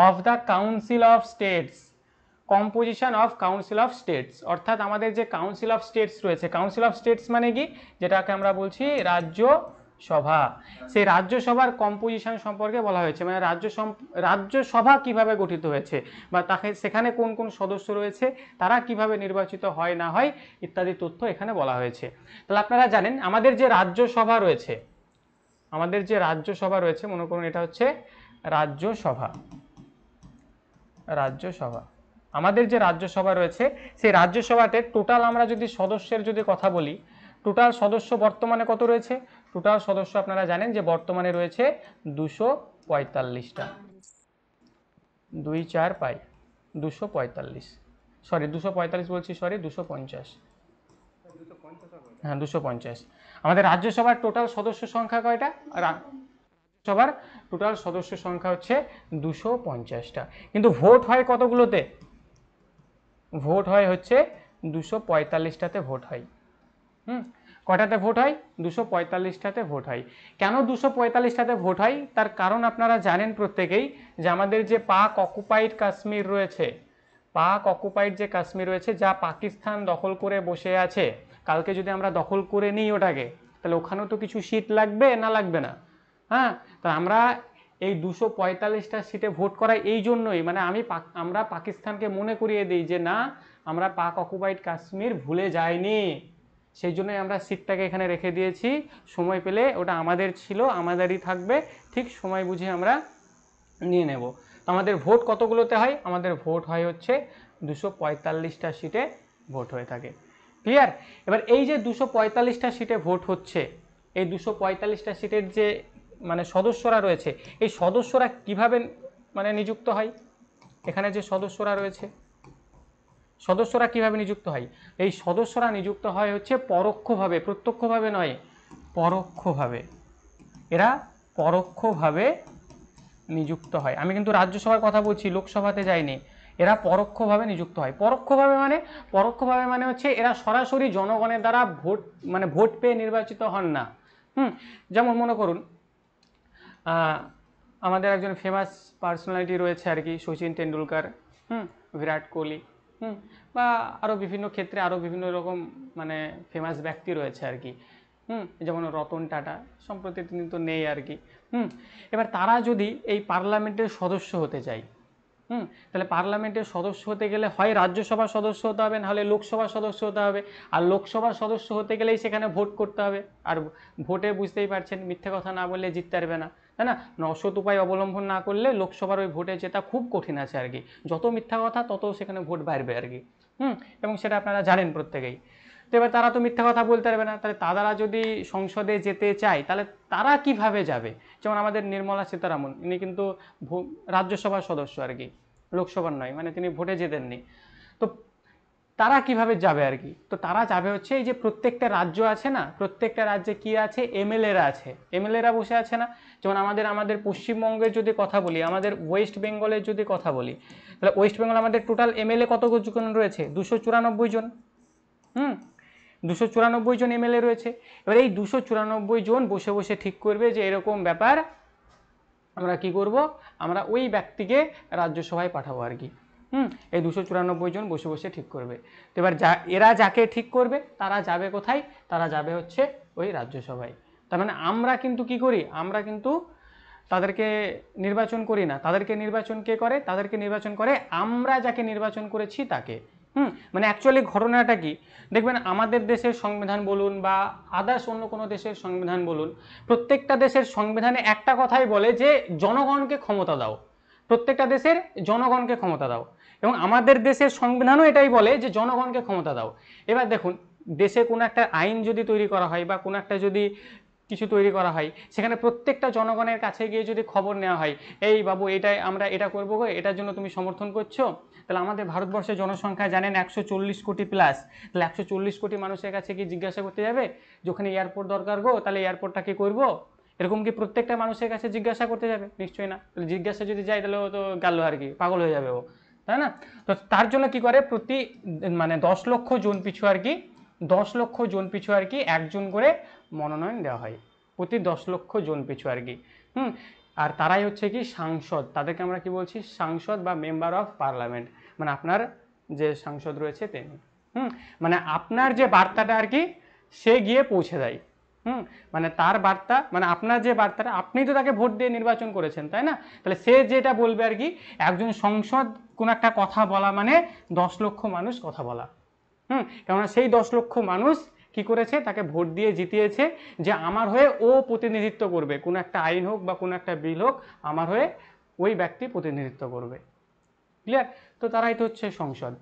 of the council of states. Composition of council of states, অর্থাৎ আমাদের যে কাউন্সিল অফ স্টেটস রয়েছে, কাউন্সিল অফ স্টেটস মানে কি? যেটাকে আমরা বলছি রাজ্যসভা। সেই রাজ্যসভার কম্পোজিশন সম্পর্কে বলা হয়েছে, মানে রাজ্যসভা কিভাবে গঠিত হয়েছে বা তাকে সেখানে কোন কোন সদস্য রয়েছে, তারা কিভাবে নির্বাচিত হয় না হয় ইত্যাদি তথ্য এখানে বলা হয়েছে। তাহলে আপনারা জানেন আমাদের যে রাজ্যসভা রয়েছে, আমাদের যে রাজ্যসভা রয়েছে, মনে করুন এটা হচ্ছে রাজ্যসভা। রাজ্যসভা, আমাদের যে রাজ্যসভা রয়েছে সেই রাজ্যসভাতে টোটাল আমরা যদি সদস্যের যদি কথা বলি, টোটাল সদস্য বর্তমানে কত রয়েছে? টোটাল সদস্য আপনারা জানেন যে বর্তমানে রয়েছে 245টা। 2 4 পাই 245, সরি 245 বলছি, সরি 250, হ্যাঁ 250। আমাদের রাজ্যসভার টোটাল সদস্য সংখ্যা কয়টা? রাজ্যসভার টোটাল সদস্য সংখ্যা হচ্ছে 250টা, কিন্তু ভোট হয় কতগুলোতে? ভোট হয় হচ্ছে 245টাতে ভোট হয়। কটাতে ভোট হয়? 245টাতে ভোট হয়। কেন 245টাতে ভোট হয়? তার কারণ আপনারা জানেন প্রত্যেকেই যে আমাদের যে পাক অকুপাইড কাশ্মীর রয়েছে, পাক অকুপাইড যে কাশ্মীর রয়েছে, যা পাকিস্তান দখল করে বসে আছে, কালকে যদি আমরা দখল করে নিই ওটাকে, তাহলে ওখানেও তো কিছু সিট লাগবে না লাগবে না? হ্যাঁ, তো আমরা এই 245টা সিটে ভোট করাই এই জন্যই, মানে আমরা পাকিস্তানকে মনে করিয়ে দিই যে না, আমরা পাক অকুপাইড কাশ্মীর ভুলে যাইনি, সেই জন্যই আমরা সিটটাকে এখানে রেখে দিয়েছি। সময় পেলে ওটা আমাদের ছিল, আমাদেরই থাকবে, ঠিক সময় বুঝে আমরা নিয়ে নেব। তো আমাদের ভোট কতগুলোতে হয়? আমাদের ভোট হয় হচ্ছে 245টা সিটে ভোট হয়ে থাকে। ক্লিয়ার? এবার এই যে 245টা সিটে ভোট হচ্ছে, এই 245টা সিটের যে মানে সদস্যরা রয়েছে, এই সদস্যরা কিভাবে মানে নিযুক্ত হয়? এখানে যে সদস্যরা রয়েছে, সদস্যরা কিভাবে নিযুক্ত হয়? এই সদস্যরা নিযুক্ত হয় হচ্ছে পরোক্ষভাবে, প্রত্যক্ষভাবে নয়, পরোক্ষভাবে। এরা পরোক্ষভাবে নিযুক্ত হয়। আমি কিন্তু রাজ্যসভার কথা বলছি, লোকসভাতে যাইনি। এরা পরোক্ষভাবে নিযুক্ত হয়। পরোক্ষভাবে মানে হচ্ছে এরা সরাসরি জনগণের দ্বারা ভোট পেয়ে নির্বাচিত হন না। যেমন মনে করুন আমাদের একজন ফেমাস পার্সোনালিটি রয়েছে আর কি, সচিন টেন্ডুলকার, বিরাট কোহলি, বা আরও বিভিন্ন ক্ষেত্রে আরও বিভিন্ন রকম মানে ফেমাস ব্যক্তি রয়েছে আর কি। যেমন রতন টাটা, সম্প্রতি তিনি তো নেই আর কি। এবার তারা যদি এই পার্লামেন্টের সদস্য হতে চায়, তাহলে পার্লামেন্টের সদস্য হতে গেলে হয় রাজ্যসভার সদস্য হতে হবে, নাহলে লোকসভার সদস্য হতে হবে। আর লোকসভার সদস্য হতে গেলেই সেখানে ভোট করতে হবে। আর ভোটে বুঝতেই পারছেন, মিথ্যে কথা না বললে জিততে পারবে না, তাই না? অসৎ উপায় অবলম্বন না করলে লোকসভার ওই ভোটে জেতা খুব কঠিন আছে আর কি। যত মিথ্যা কথা তত সেখানে ভোট বাড়বে আর কি। এবং সেটা আপনারা জানেন প্রত্যেকেই। তো এবার তারা তো মিথ্যা কথা বলতে পারবে না, তাহলে তারা যদি সংসদে যেতে চায় তাহলে তারা কিভাবে যাবে? যেমন আমাদের নির্মলা সীতারামন, ইনি কিন্তু রাজ্যসভার সদস্য আর কি, লোকসভার নয়, মানে তিনি ভোটে যেতেননি। তো তারা কিভাবে যাবে আর কি? তো তারা যাবে হচ্ছে এই যে প্রত্যেকটা রাজ্য আছে না, প্রত্যেকটা রাজ্যে কি আছে, এমএলএরা আছে, এমএলএরা বসে আছে না। যেমন আমাদের পশ্চিমবঙ্গের যদি কথা বলি, আমাদের ওয়েস্ট বেঙ্গলের যদি কথা বলি, তাহলে ওয়েস্ট বেঙ্গল আমাদের টোটাল এমএলএ কতজন রয়েছে? 294 জন। 294 জন এমএলএ রয়েছে। এবার এই 294 জন বসে বসে ঠিক করবে যে এরকম ব্যাপার, আমরা কি করব, আমরা ওই ব্যক্তিকে রাজ্যসভায় পাঠাবো আর কি। এই 294 জন বসে বসে ঠিক করবে। তো এবার এরা যাকে ঠিক করবে তারা যাবে কোথায়? তারা যাবে হচ্ছে ওই রাজ্যসভায়। তার মানে আমরা কিন্তু কি করি, আমরা কিন্তু তাদেরকে নির্বাচন করি না, তাদেরকে নির্বাচন কে করে? তাদেরকে নির্বাচন করে আমরা যাকে নির্বাচন করেছি তাকে। মানে অ্যাকচুয়ালি ঘটনাটা কি, দেখবেন আমাদের দেশের সংবিধান বলুন বা আদার্স অন্য কোনো দেশের সংবিধান বলুন, প্রত্যেকটা দেশের সংবিধানে একটা কথাই বলে যে জনগণকে ক্ষমতা দাও, প্রত্যেকটা দেশের জনগণকে ক্ষমতা দাও। এবং আমাদের দেশের সংবিধানও এটাই বলে যে জনগণকে ক্ষমতা দাও। এবার দেখুন, দেশে কোনো একটা আইন যদি তৈরি করা হয় বা কোনো একটা যদি কিছু তৈরি করা হয়, সেখানে প্রত্যেকটা জনগণের কাছে গিয়ে যদি খবর নেওয়া হয়, এই বাবু এটাই আমরা এটা করবো গো, এটার জন্য তুমি সমর্থন করছো, তাহলে আমাদের ভারতবর্ষের জনসংখ্যা জানেন 140 কোটি প্লাস, তাহলে 140 কোটি মানুষের কাছে কি জিজ্ঞাসা করতে যাবে যে ওখানে এয়ারপোর্ট দরকার গো, তাহলে এয়ারপোর্টটা কি করবো? এরকম কি প্রত্যেকটা মানুষের কাছে জিজ্ঞাসা করতে যাবে? নিশ্চয়ই না। তাহলে জিজ্ঞাসা যদি যায় তাহলে ও তো গেল আর কি, পাগল হয়ে যাবে ও, তাই না? তো তার জন্য কি করে, প্রতি মানে 10 লক্ষ জন পিছু আর কি, 10 লক্ষ জন পিছু আর কি একজন করে মনোনয়ন দেওয়া হয়, প্রতি 10 লক্ষ জন পিছু আর কি। আর তারাই হচ্ছে কি সাংসদ, তাদেরকে আমরা কি বলছি, সাংসদ বা মেম্বার অফ পার্লামেন্ট। মানে আপনার যে সাংসদ রয়েছে তিনি, মানে আপনার যে বার্তাটা আর কি সে গিয়ে পৌঁছে দেয়। মানে তার বার্তা, মানে আপনার যে বার্তাটা, আপনি তো তাকে ভোট দিয়ে নির্বাচন করেছেন, তাই না? তাহলে সে যেটা বলবে আর কি, একজন সংসদ কোন একটা কথা বলা মানে 10 লক্ষ মানুষ কথা বলা। কেননা সেই 10 লক্ষ মানুষ কি করেছে, তাকে ভোট দিয়ে জিতিয়েছে যে আমার হয়ে ও প্রতিনিধিত্ব করবে, কোনো একটা আইন হোক বা কোনো একটা বিল হোক, আমার হয়ে ওই ব্যক্তি প্রতিনিধিত্ব করবে। ক্লিয়ার? তো তারাই তো হচ্ছে সংসদ।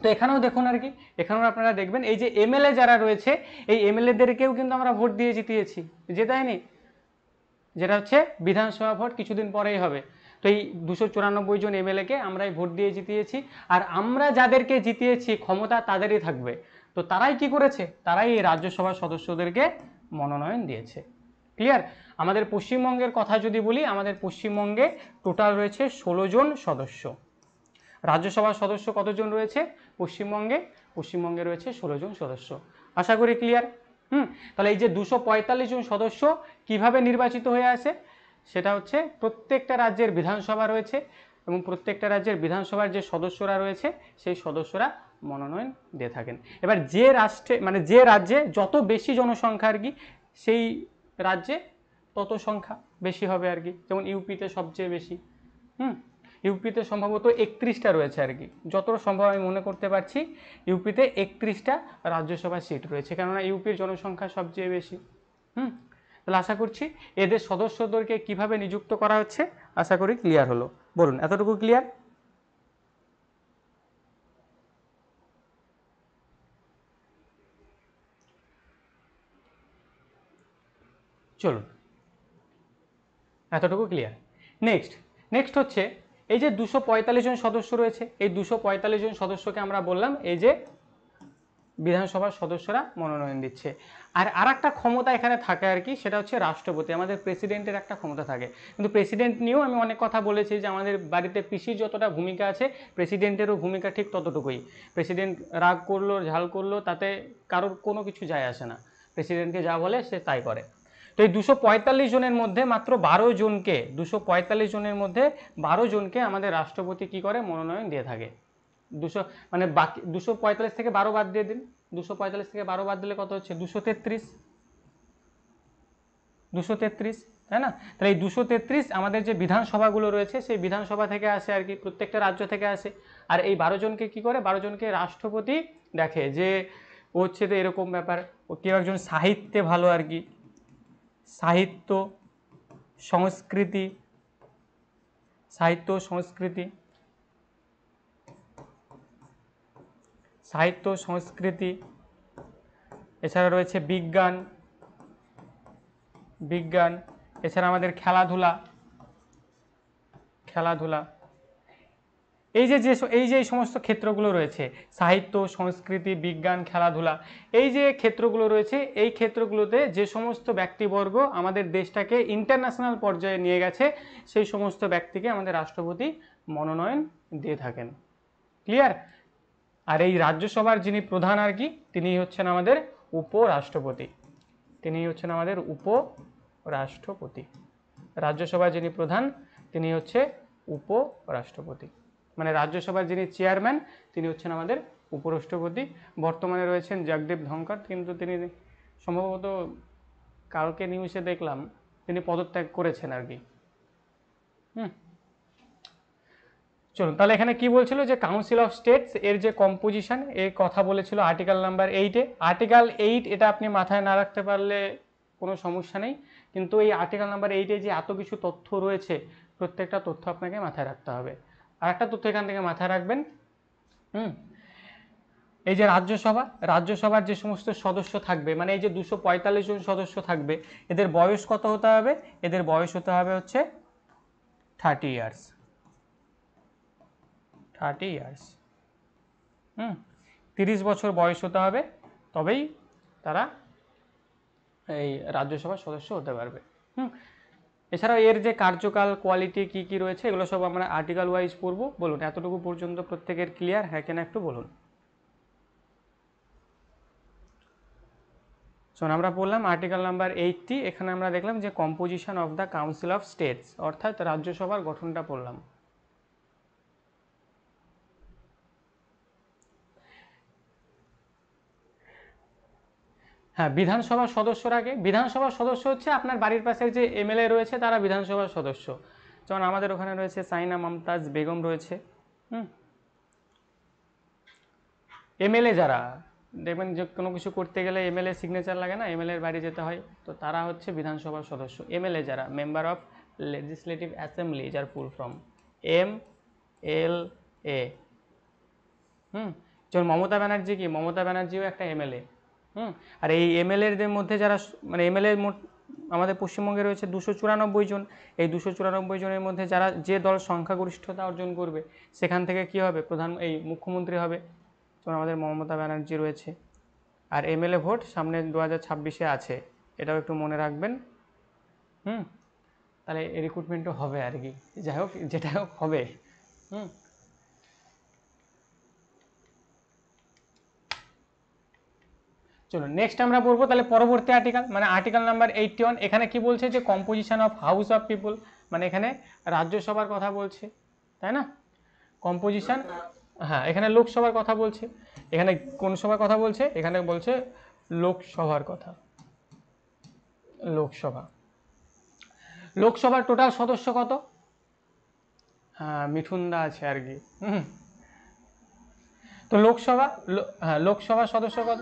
তো এখানেও দেখুন আর কি, এখানেও আপনারা দেখবেন এই যে এমএলএ যারা রয়েছে, এই এমএলএদেরকেও কিন্তু আমরা ভোট দিয়ে জিতিয়েছি, জেতায়নি? যেটা হচ্ছে বিধানসভা ভোট কিছুদিন পরেই হবে। তো এই 294 জন এমএলএকে আমরাই ভোট দিয়ে জিতিয়েছি। আর আমরা যাদেরকে জিতিয়েছি ক্ষমতা তাদেরই থাকবে। তো তারাই কি করেছে, তারাই এই রাজ্যসভার সদস্যদেরকে মনোনয়ন দিয়েছে। ক্লিয়ার? আমাদের পশ্চিমবঙ্গের কথা যদি বলি, আমাদের পশ্চিমবঙ্গে টোটাল রয়েছে 16 জন সদস্য। রাজ্যসভার সদস্য কতজন রয়েছে পশ্চিমবঙ্গে? পশ্চিমবঙ্গে রয়েছে 16 জন সদস্য। আশা করি ক্লিয়ার। তাহলে এই যে 245 জন সদস্য কিভাবে নির্বাচিত হয়ে আসে, সেটা হচ্ছে প্রত্যেকটা রাজ্যের বিধানসভা রয়েছে এবং প্রত্যেকটা রাজ্যের বিধানসভার যে সদস্যরা রয়েছে সেই সদস্যরা মনোনয়ন দিয়ে থাকেন। এবার যে রাষ্ট্রে, মানে যে রাজ্যে যত বেশি জনসংখ্যা আর কি, সেই রাজ্যে তত সংখ্যা বেশি হবে আর কি। যেমন ইউপিতে সবচেয়ে বেশি, ইউপিতে সম্ভবত 31টা রয়েছে আর কি, যতটা সম্ভব আমি মনে করতে পারছি ইউপিতে 31টা রাজ্যসভা সিট রয়েছে, কেননা ইউপির জনসংখ্যা সবচেয়ে বেশি। তাহলে আশা করছি এদের সদস্যদেরকে কিভাবে নিযুক্ত করা হচ্ছে, আশা করি ক্লিয়ার হলো। বলুন, এতটুকু ক্লিয়ার? চলুন, এতটুকু ক্লিয়ার। নেক্সট হচ্ছে এই যে 245 জন সদস্য রয়েছে, এই 245 জন সদস্যকে আমরা বললাম এই যে বিধানসভার সদস্যরা মনোনয়ন দিচ্ছে। আর আরেকটা ক্ষমতা এখানে থাকে আর কি, সেটা হচ্ছে রাষ্ট্রপতি, আমাদের প্রেসিডেন্টের একটা ক্ষমতা থাকে। কিন্তু প্রেসিডেন্ট নিয়েও আমি অনেক কথা বলেছি যে আমাদের বাড়িতে পিসির যতটা ভূমিকা আছে প্রেসিডেন্টেরও ভূমিকা ঠিক ততটুকুই। প্রেসিডেন্ট রাগ করলো, ঝাল করলো, তাতে কারোর কোনো কিছু যায় আসে না, প্রেসিডেন্টকে যা বলে সে তাই করে। তো এই 245 জনের মধ্যে মাত্র 12 জনকে, 245 জনের মধ্যে 12 জনকে আমাদের রাষ্ট্রপতি কি করে, মনোনয়ন দিয়ে থাকে। 200 মানে বাকি 245 থেকে 12 বাদ দিয়ে দিন, 245 থেকে 12 বাদ দিলে কত হচ্ছে, 233। তাই না? তাহলে এই 233 আমাদের যে বিধানসভাগুলো রয়েছে সেই বিধানসভা থেকে আসে আর কি, প্রত্যেকটা রাজ্য থেকে আসে। আর এই 12 জনকে কি করে, 12 জনকে রাষ্ট্রপতি দেখে যে ও হচ্ছে তো এরকম ব্যাপার, ও কেউ একজন সাহিত্যে ভালো আর কি, সাহিত্য সংস্কৃতি, সাহিত্য সংস্কৃতি, সাহিত্য সংস্কৃতি, এছাড়া রয়েছে বিজ্ঞান, বিজ্ঞান, এছাড়া আমাদের খেলাধুলা, খেলাধুলা, এই যে এই সমস্ত ক্ষেত্রগুলো রয়েছে, সাহিত্য সংস্কৃতি বিজ্ঞান খেলাধুলা, এই যে ক্ষেত্রগুলো রয়েছে, এই ক্ষেত্রগুলোতে যে সমস্ত ব্যক্তিবর্গ আমাদের দেশটাকে ইন্টারন্যাশনাল পর্যায়ে নিয়ে গেছে সেই সমস্ত ব্যক্তিকে আমাদের রাষ্ট্রপতি মনোনয়ন দিয়ে থাকেন। ক্লিয়ার? আর এই রাজ্যসভার যিনি প্রধান আর কি, তিনি হচ্ছেন আমাদের উপরাষ্ট্রপতি, তিনি হচ্ছেন আমাদের উপরাষ্ট্রপতি। রাজ্যসভার যিনি প্রধান তিনি হচ্ছে উপরাষ্ট্রপতি, মানে রাজ্যসভার যিনি চেয়ারম্যান তিনি হচ্ছেন আমাদের উপরাষ্ট্রপতি। বর্তমানে রয়েছেন জগদীপ ধনখড়, কিন্তু তিনি সম্ভবত কালকে নিউজে দেখলাম তিনি পদত্যাগ করেছেন আর কি। চলুন তাহলে এখানে কি বলছিল যে কাউন্সিল অফ স্টেটস এর যে কম্পোজিশন এর কথা বলেছিল আর্টিকেল নাম্বার 8-এ। আর্টিকেল 8 এটা আপনি মাথায় না রাখতে পারলে কোনো সমস্যা নেই, কিন্তু এই আর্টিকেল নাম্বার 8-এ যে এত কিছু তথ্য রয়েছে প্রত্যেকটা তথ্য আপনাকে মাথায় রাখতে হবে। আর একটা তথ্য এখান থেকে মাথায় রাখবেন, এই যে রাজ্যসভার যে সমস্ত সদস্য থাকবে, মানে এই যে 245 জন সদস্য থাকবে, এদের বয়স কত হতে হবে? এদের বয়স হতে হবে হচ্ছে 30 ইয়ার্স, 30 ইয়ার্স। 30 বছর বয়স হতে হবে, তবেই তারা এই রাজ্যসভার সদস্য হতে পারবে। এছাড়াও এর যে কার্যকাল কোয়ালিটি কি কি রয়েছে এগুলো সব আমরা আর্টিকেল ওয়াইজ পড়বো। বলুন এতটুকু পর্যন্ত প্রত্যেকের ক্লিয়ার? হ্যাঁ কেন একটু বলুন। শোন আমরা বললাম আর্টিকেল নাম্বার 80, এখানে আমরা দেখলাম যে composition of the council of states, অর্থাৎ রাজ্যসভার গঠনটা পড়লাম। হ্যাঁ, বিধানসভার সদস্যর আগে, বিধানসভার সদস্য হচ্ছে আপনার বাড়ির পাশের যে এমএলএ রয়েছে তারা বিধানসভার সদস্য। যেমন আমাদের ওখানে রয়েছে সাইনা মমতাজ বেগম রয়েছে। এমএলএ যারা দেখবেন যে কোনো কিছু করতে গেলে এমএলএ সিগনেচার লাগে না, এমএলএর বাড়ি যেতে হয়, তো তারা হচ্ছে বিধানসভার সদস্য। এমএলএ যারা মেম্বার অফ লেজিসলেটিভ অ্যাসেম্বলি, যার ফুল ফর্ম MLA। যেমন মমতা ব্যানার্জি কি, মমতা ব্যানার্জিও একটা এমএলএ। আর এই এমএলএদের মধ্যে যারা মানে এমএলএ আমাদের পশ্চিমবঙ্গে রয়েছে 294 জন। এই 294 জনের মধ্যে যারা যে দল সংখ্যাগরিষ্ঠতা অর্জন করবে সেখান থেকে কি হবে, এই মুখ্যমন্ত্রী হবে। যেমন আমাদের মমতা ব্যানার্জি রয়েছে। আর এমএলএ ভোট সামনে 2026-এ আছে, এটাও একটু মনে রাখবেন। তাহলে রিক্রুটমেন্টও হবে আর কি, যাই হোক যেটা হোক হবে। চলো নেক্সট আমরা পড়বো তাহলে পরবর্তী আর্টিকেল, মানে আর্টিকেল নাম্বার 81। এখানে কি বলছে যে composition of house of people, মানে এখানে রাজ্যসভার কথা বলছে, তাই না? কম্পোজিশন, হ্যাঁ এখানে লোকসভার কথা বলছে। এখানে কোন সভার কথা বলছে? এখানে বলছে লোকসভার কথা। লোকসভা, লোকসভার টোটাল সদস্য কত? হ্যাঁ মিঠুনদা আছে আর কি। তো লোকসভা, হ্যাঁ লোকসভার সদস্য কত?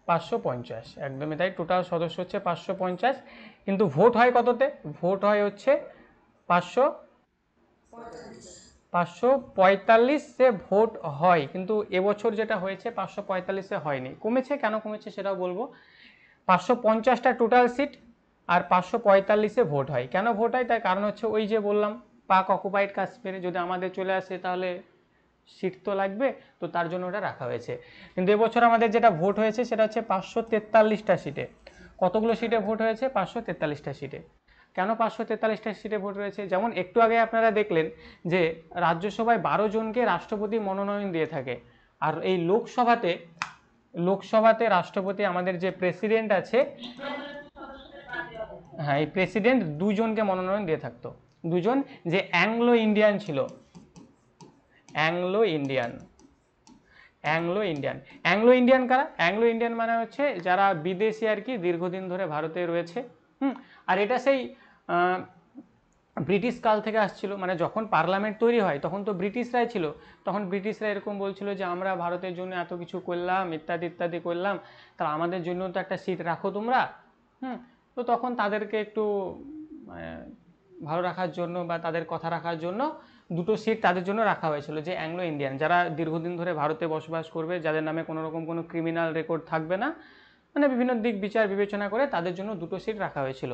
550, একদমই তাই। টোটাল সদস্য হচ্ছে 550, কিন্তু ভোট হয় কততে? ভোট হয় হচ্ছে 545 ভোট হয়, কিন্তু এবছর যেটা হয়েছে 545 হয়নি, কমেছে। কেন কমেছে সেটাও বলবো। 550টা টোটাল সিট আর 545 ভোট হয়। কেন ভোট হয় তার কারণ হচ্ছে ওই যে বললাম পাক অকুপাইড কাশ্মীরে যদি আমাদের চলে আসে তাহলে সিট তো লাগবে, তো তার জন্য ওটা রাখা হয়েছে। কিন্তু এবছর আমাদের যেটা ভোট হয়েছে সেটা হচ্ছে 543টা সিটে। কতগুলো সিটে ভোট হয়েছে? 543টা সিটে। কেন 543টা সিটে ভোট রয়েছে? যেমন একটু আগে আপনারা দেখলেন যে রাজ্যসভায় 12 জনকে রাষ্ট্রপতি মনোনয়ন দিয়ে থাকে, আর এই লোকসভাতে রাষ্ট্রপতি আমাদের যে প্রেসিডেন্ট আছে, হ্যাঁ এই প্রেসিডেন্ট 2 জনকে মনোনয়ন দিয়ে থাকতো। 2 জন, যে অ্যাংলো ইন্ডিয়ান ছিল, অ্যাংলো ইন্ডিয়ান কারা? অ্যাংলো ইন্ডিয়ান মানে হচ্ছে যারা বিদেশি আর কি, দীর্ঘদিন ধরে ভারতে রয়েছে। আর এটা সেই ব্রিটিশ কাল থেকে আসছিল, মানে যখন পার্লামেন্ট তৈরি হয় তখন তো ব্রিটিশরাই ছিল, তখন ব্রিটিশরা এরকম বলছিল যে আমরা ভারতের জন্য এত কিছু করলাম, ইত্যাদি ইত্যাদি করলাম, তা আমাদের জন্য তো একটা সিট রাখো তোমরা। তো তখন তাদেরকে একটু ভালো রাখার জন্য বা তাদের কথা রাখার জন্য দুটো সিট তাদের জন্য রাখা হয়েছিল, যে অ্যাংলো ইন্ডিয়ান যারা দীর্ঘদিন ধরে ভারতে বসবাস করবে, যাদের নামে কোনো রকম কোনো ক্রিমিনাল রেকর্ড থাকবে না, মানে বিভিন্ন দিক বিচার বিবেচনা করে তাদের জন্য দুটো সিট রাখা হয়েছিল।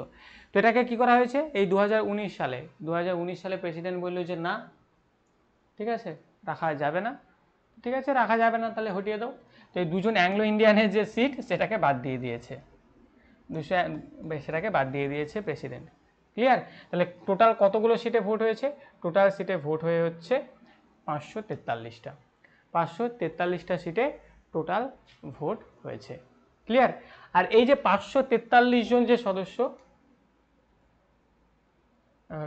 তো এটাকে কি করা হয়েছে, এই 2019 সালে প্রেসিডেন্ট বলল যে না, ঠিক আছে, রাখা যাবে না, ঠিক আছে রাখা যাবে না, তাহলে হটিয়ে দাও। তো এই দুজন অ্যাংলো ইন্ডিয়ানের যে সিট সেটাকে বাদ দিয়ে দিয়েছে, সেটাকে বাদ দিয়ে দিয়েছে প্রেসিডেন্ট। ক্লিয়ার? তাহলে টোটাল কতগুলো সিটে ভোট হয়েছে? টোটাল সিটে ভোট হয়ে হচ্ছে 543টা। 543টা সিটে টোটাল ভোট হয়েছে। ক্লিয়ার? আর এই যে 543 জন যে সদস্য,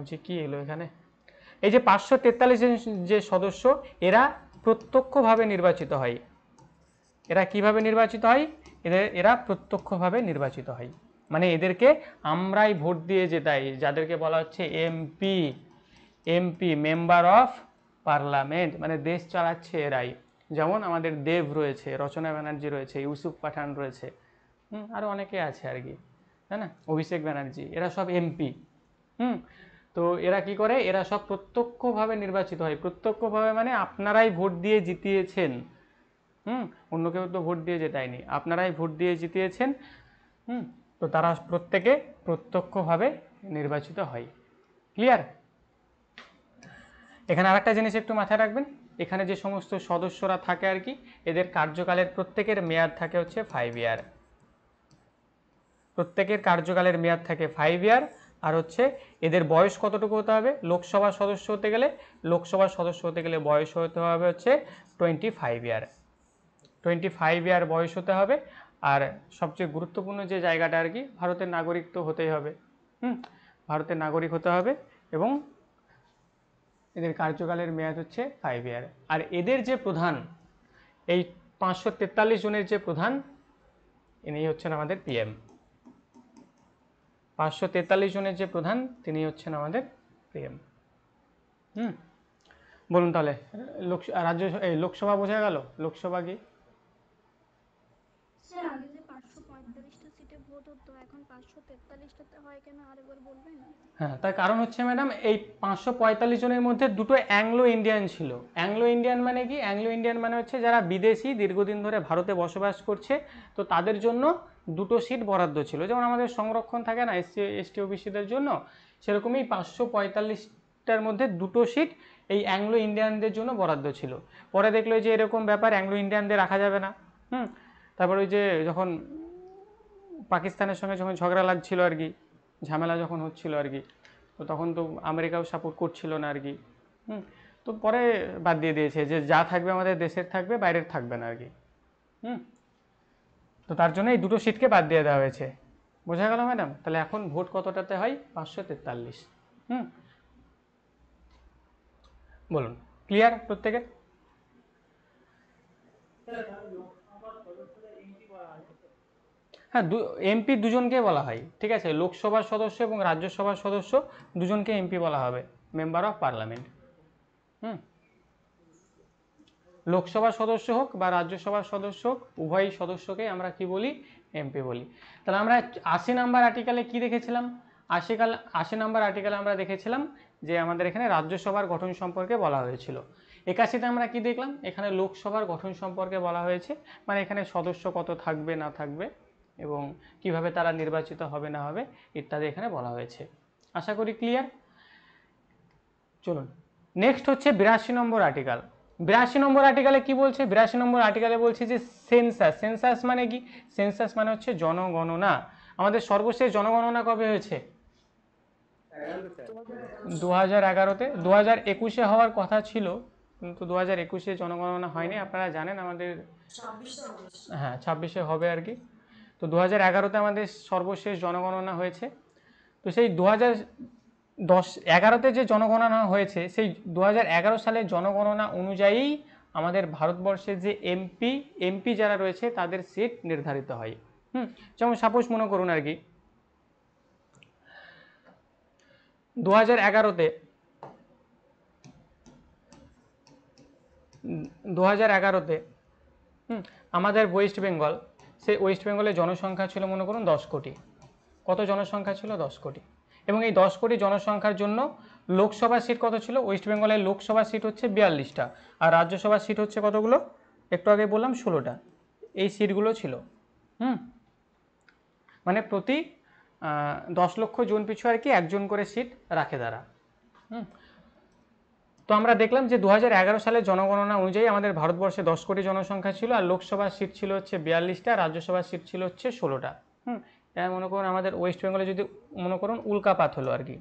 যে কি এলো এখানে, এই যে 543 জন যে সদস্য, এরা প্রত্যক্ষভাবে নির্বাচিত হয়। এরা কিভাবে নির্বাচিত হয়? এরা প্রত্যক্ষভাবে নির্বাচিত হয়, মানে এদেরকে আমরাই ভোট দিয়ে জেতাই, যাদেরকে বলা হচ্ছে এমপি, মেম্বার অফ পার্লামেন্ট, মানে দেশ চালাচ্ছে এরাই। যেমন আমাদের দেব রয়েছে, রচনা ব্যানার্জি রয়েছে, ইউসুফ পাঠান রয়েছে, আরও অনেকে আছে আর কি, তাই না, অভিষেক ব্যানার্জি, এরা সব এমপি। তো এরা কি করে, এরা সব প্রত্যক্ষভাবে নির্বাচিত হয়। প্রত্যক্ষভাবে মানে আপনারাই ভোট দিয়ে জিতিয়েছেন, অন্য কেউ তো ভোট দিয়ে জেতায়নি, আপনারাই ভোট দিয়ে জিতিয়েছেন। তো তারা প্রত্যেকে প্রত্যক্ষভাবে নির্বাচিত হয়। ক্লিয়ার? এখানে আরেকটা জিনিস একটু মাথায় রাখবেন, এখানে যে সমস্ত সদস্যরা থাকে আর কি, এদের কার্যকালের প্রত্যেকের মেয়াদ থাকে হচ্ছে 5 ইয়ার। প্রত্যেকের কার্যকালের মেয়াদ থাকে 5 ইয়ার। আর হচ্ছে এদের বয়স কতটুকু হতে হবে? লোকসভার সদস্য হতে গেলে বয়স হতে হবে হচ্ছে 25 ইয়ার। 25 ইয়ার বয়স হতে হবে। আর সবচেয়ে গুরুত্বপূর্ণ যে জায়গাটা আর কি, ভারতের নাগরিক তো হতেই হবে, ভারতের নাগরিক হতে হবে, এবং এদের কার্যকালের মেয়াদ হচ্ছে 5 ইয়ার। আর এদের যে প্রধান, এই 543 জনের যে প্রধান, ইনি হচ্ছেন আমাদের পিএম। 543 জনের যে প্রধান, তিনি হচ্ছেন আমাদের পিএম। বলুন তাহলে, লোকসভা বোঝা গেল, লোকসভা কি? হ্যাঁ, তার কারণ হচ্ছে ম্যাডাম, এই 545 জনের মধ্যে দুটো অ্যাংলো ইন্ডিয়ান ছিল। অ্যাংলো ইন্ডিয়ান মানে কি? অ্যাংলো ইন্ডিয়ান মানে হচ্ছে যারা বিদেশি, দীর্ঘদিন ধরে ভারতে বসবাস করছে, তো তাদের জন্য দুটো সিট বরাদ্দ ছিল। যেমন আমাদের সংরক্ষণ থাকে না এসটি ওবিসিদের জন্য, সেরকমই 545টার মধ্যে দুটো সিট এই অ্যাংলো ইন্ডিয়ানদের জন্য বরাদ্দ ছিল। পরে দেখলো যে এরকম ব্যাপার, অ্যাংলো ইন্ডিয়ানদের রাখা যাবে না। তারপর ওই যে যখন পাকিস্তানের সঙ্গে যখন ঝগড়া লাগছিল আর কি, ঝামেলা যখন হচ্ছিল আর কি, তো তখন তো আমেরিকাও সাপোর্ট করছিল না আর কি। তো পরে বাদ দিয়ে দিয়েছে যে যা থাকবে আমাদের দেশের থাকবে, বাইরের থাকবে না আর কি। তো তার জন্য এই দুটো সিটকে বাদ দিয়ে দেওয়া হয়েছে। বোঝা গেল ম্যাডাম? তাহলে এখন ভোট কতটাতে হয়? 543। বলুন, ক্লিয়ার প্রত্যেকের? হ্যাঁ, এমপি দুজনকে বলা হয়, ঠিক আছে, লোকসভার সদস্য এবং রাজ্যসভার সদস্য দুজনকে এমপি বলা হবে, মেম্বার অফ পার্লামেন্ট। লোকসভার সদস্য হোক বা রাজ্যসভার সদস্য হোক, উভয় সদস্যকে আমরা কি বলি? এমপি বলি। তাহলে আমরা 80 নম্বর আর্টিকেলে কি দেখেছিলাম? 80 নম্বর আর্টিকেলে আমরা দেখেছিলাম যে আমাদের এখানে রাজ্যসভার গঠন সম্পর্কে বলা হয়েছিল। 81তে আমরা কি দেখলাম? এখানে লোকসভার গঠন সম্পর্কে বলা হয়েছে, মানে এখানে সদস্য কত থাকবে না থাকবে এবং কিভাবে তারা নির্বাচিত হবে না হবে ইত্যাদি এখানে বলা হয়েছে। আশা করি ক্লিয়ার। চলুন, নেক্সট হচ্ছে 82 নম্বর আর্টিকেল। 82 নম্বর আর্টিকেলে কি বলছে? 82 নম্বর আর্টিকেলে বলছে যে সেন্সাস। সেন্সাস মানে কি? সেন্সাস মানে হচ্ছে জনগণনা। আমাদের সর্বশেষ জনগণনা কবে হয়েছে? 2011তে। 2021-এ হওয়ার কথা ছিল, কিন্তু 2021-এ জনগণনা হয়নি, আপনারা জানেন। আমাদের 26-এ হবে আর কি। তো 2011-তে আমাদের সর্বশেষ জনগণনা হয়েছে। তো সেই 2011-তে যে জনগণনা হয়েছে, সেই 2011 সালের জনগণনা অনুযায়ী আমাদের ভারতবর্ষের যে এমপি যারা রয়েছে তাদের সিট নির্ধারিত হয়। যেমন সাপোজ মনে করুন আর কি, 2011-তে 2011-তে আমাদের ওয়েস্ট বেঙ্গল, সেই ওয়েস্ট বেঙ্গলের জনসংখ্যা ছিল মনে করুন 10 কোটি। কত জনসংখ্যা ছিল? 10 কোটি। এবং এই 10 কোটি জনসংখ্যার জন্য লোকসভা সিট কত ছিল? ওয়েস্ট বেঙ্গলের লোকসভা সিট হচ্ছে 42টা, আর রাজ্যসভা সিট হচ্ছে কতগুলো? একটু আগে বললাম 16টা। এই সিটগুলো ছিল। মানে প্রতি 10 লক্ষ জন পিছু আর কি একজন করে সিট রাখে তারা। তো আমরা দেখলাম যে 2011 সালের জনগণনা অনুযায়ী আমাদের ভারতবর্ষে 10 কোটি জনসংখ্যা ছিল, আর লোকসভার সিট ছিল হচ্ছে 42টা, রাজ্যসভার সিট ছিল হচ্ছে 16টা। তাই মনে করুন আমাদের ওয়েস্ট বেঙ্গলে যদি মনে করুন উল্কাপাত হলো আর কি,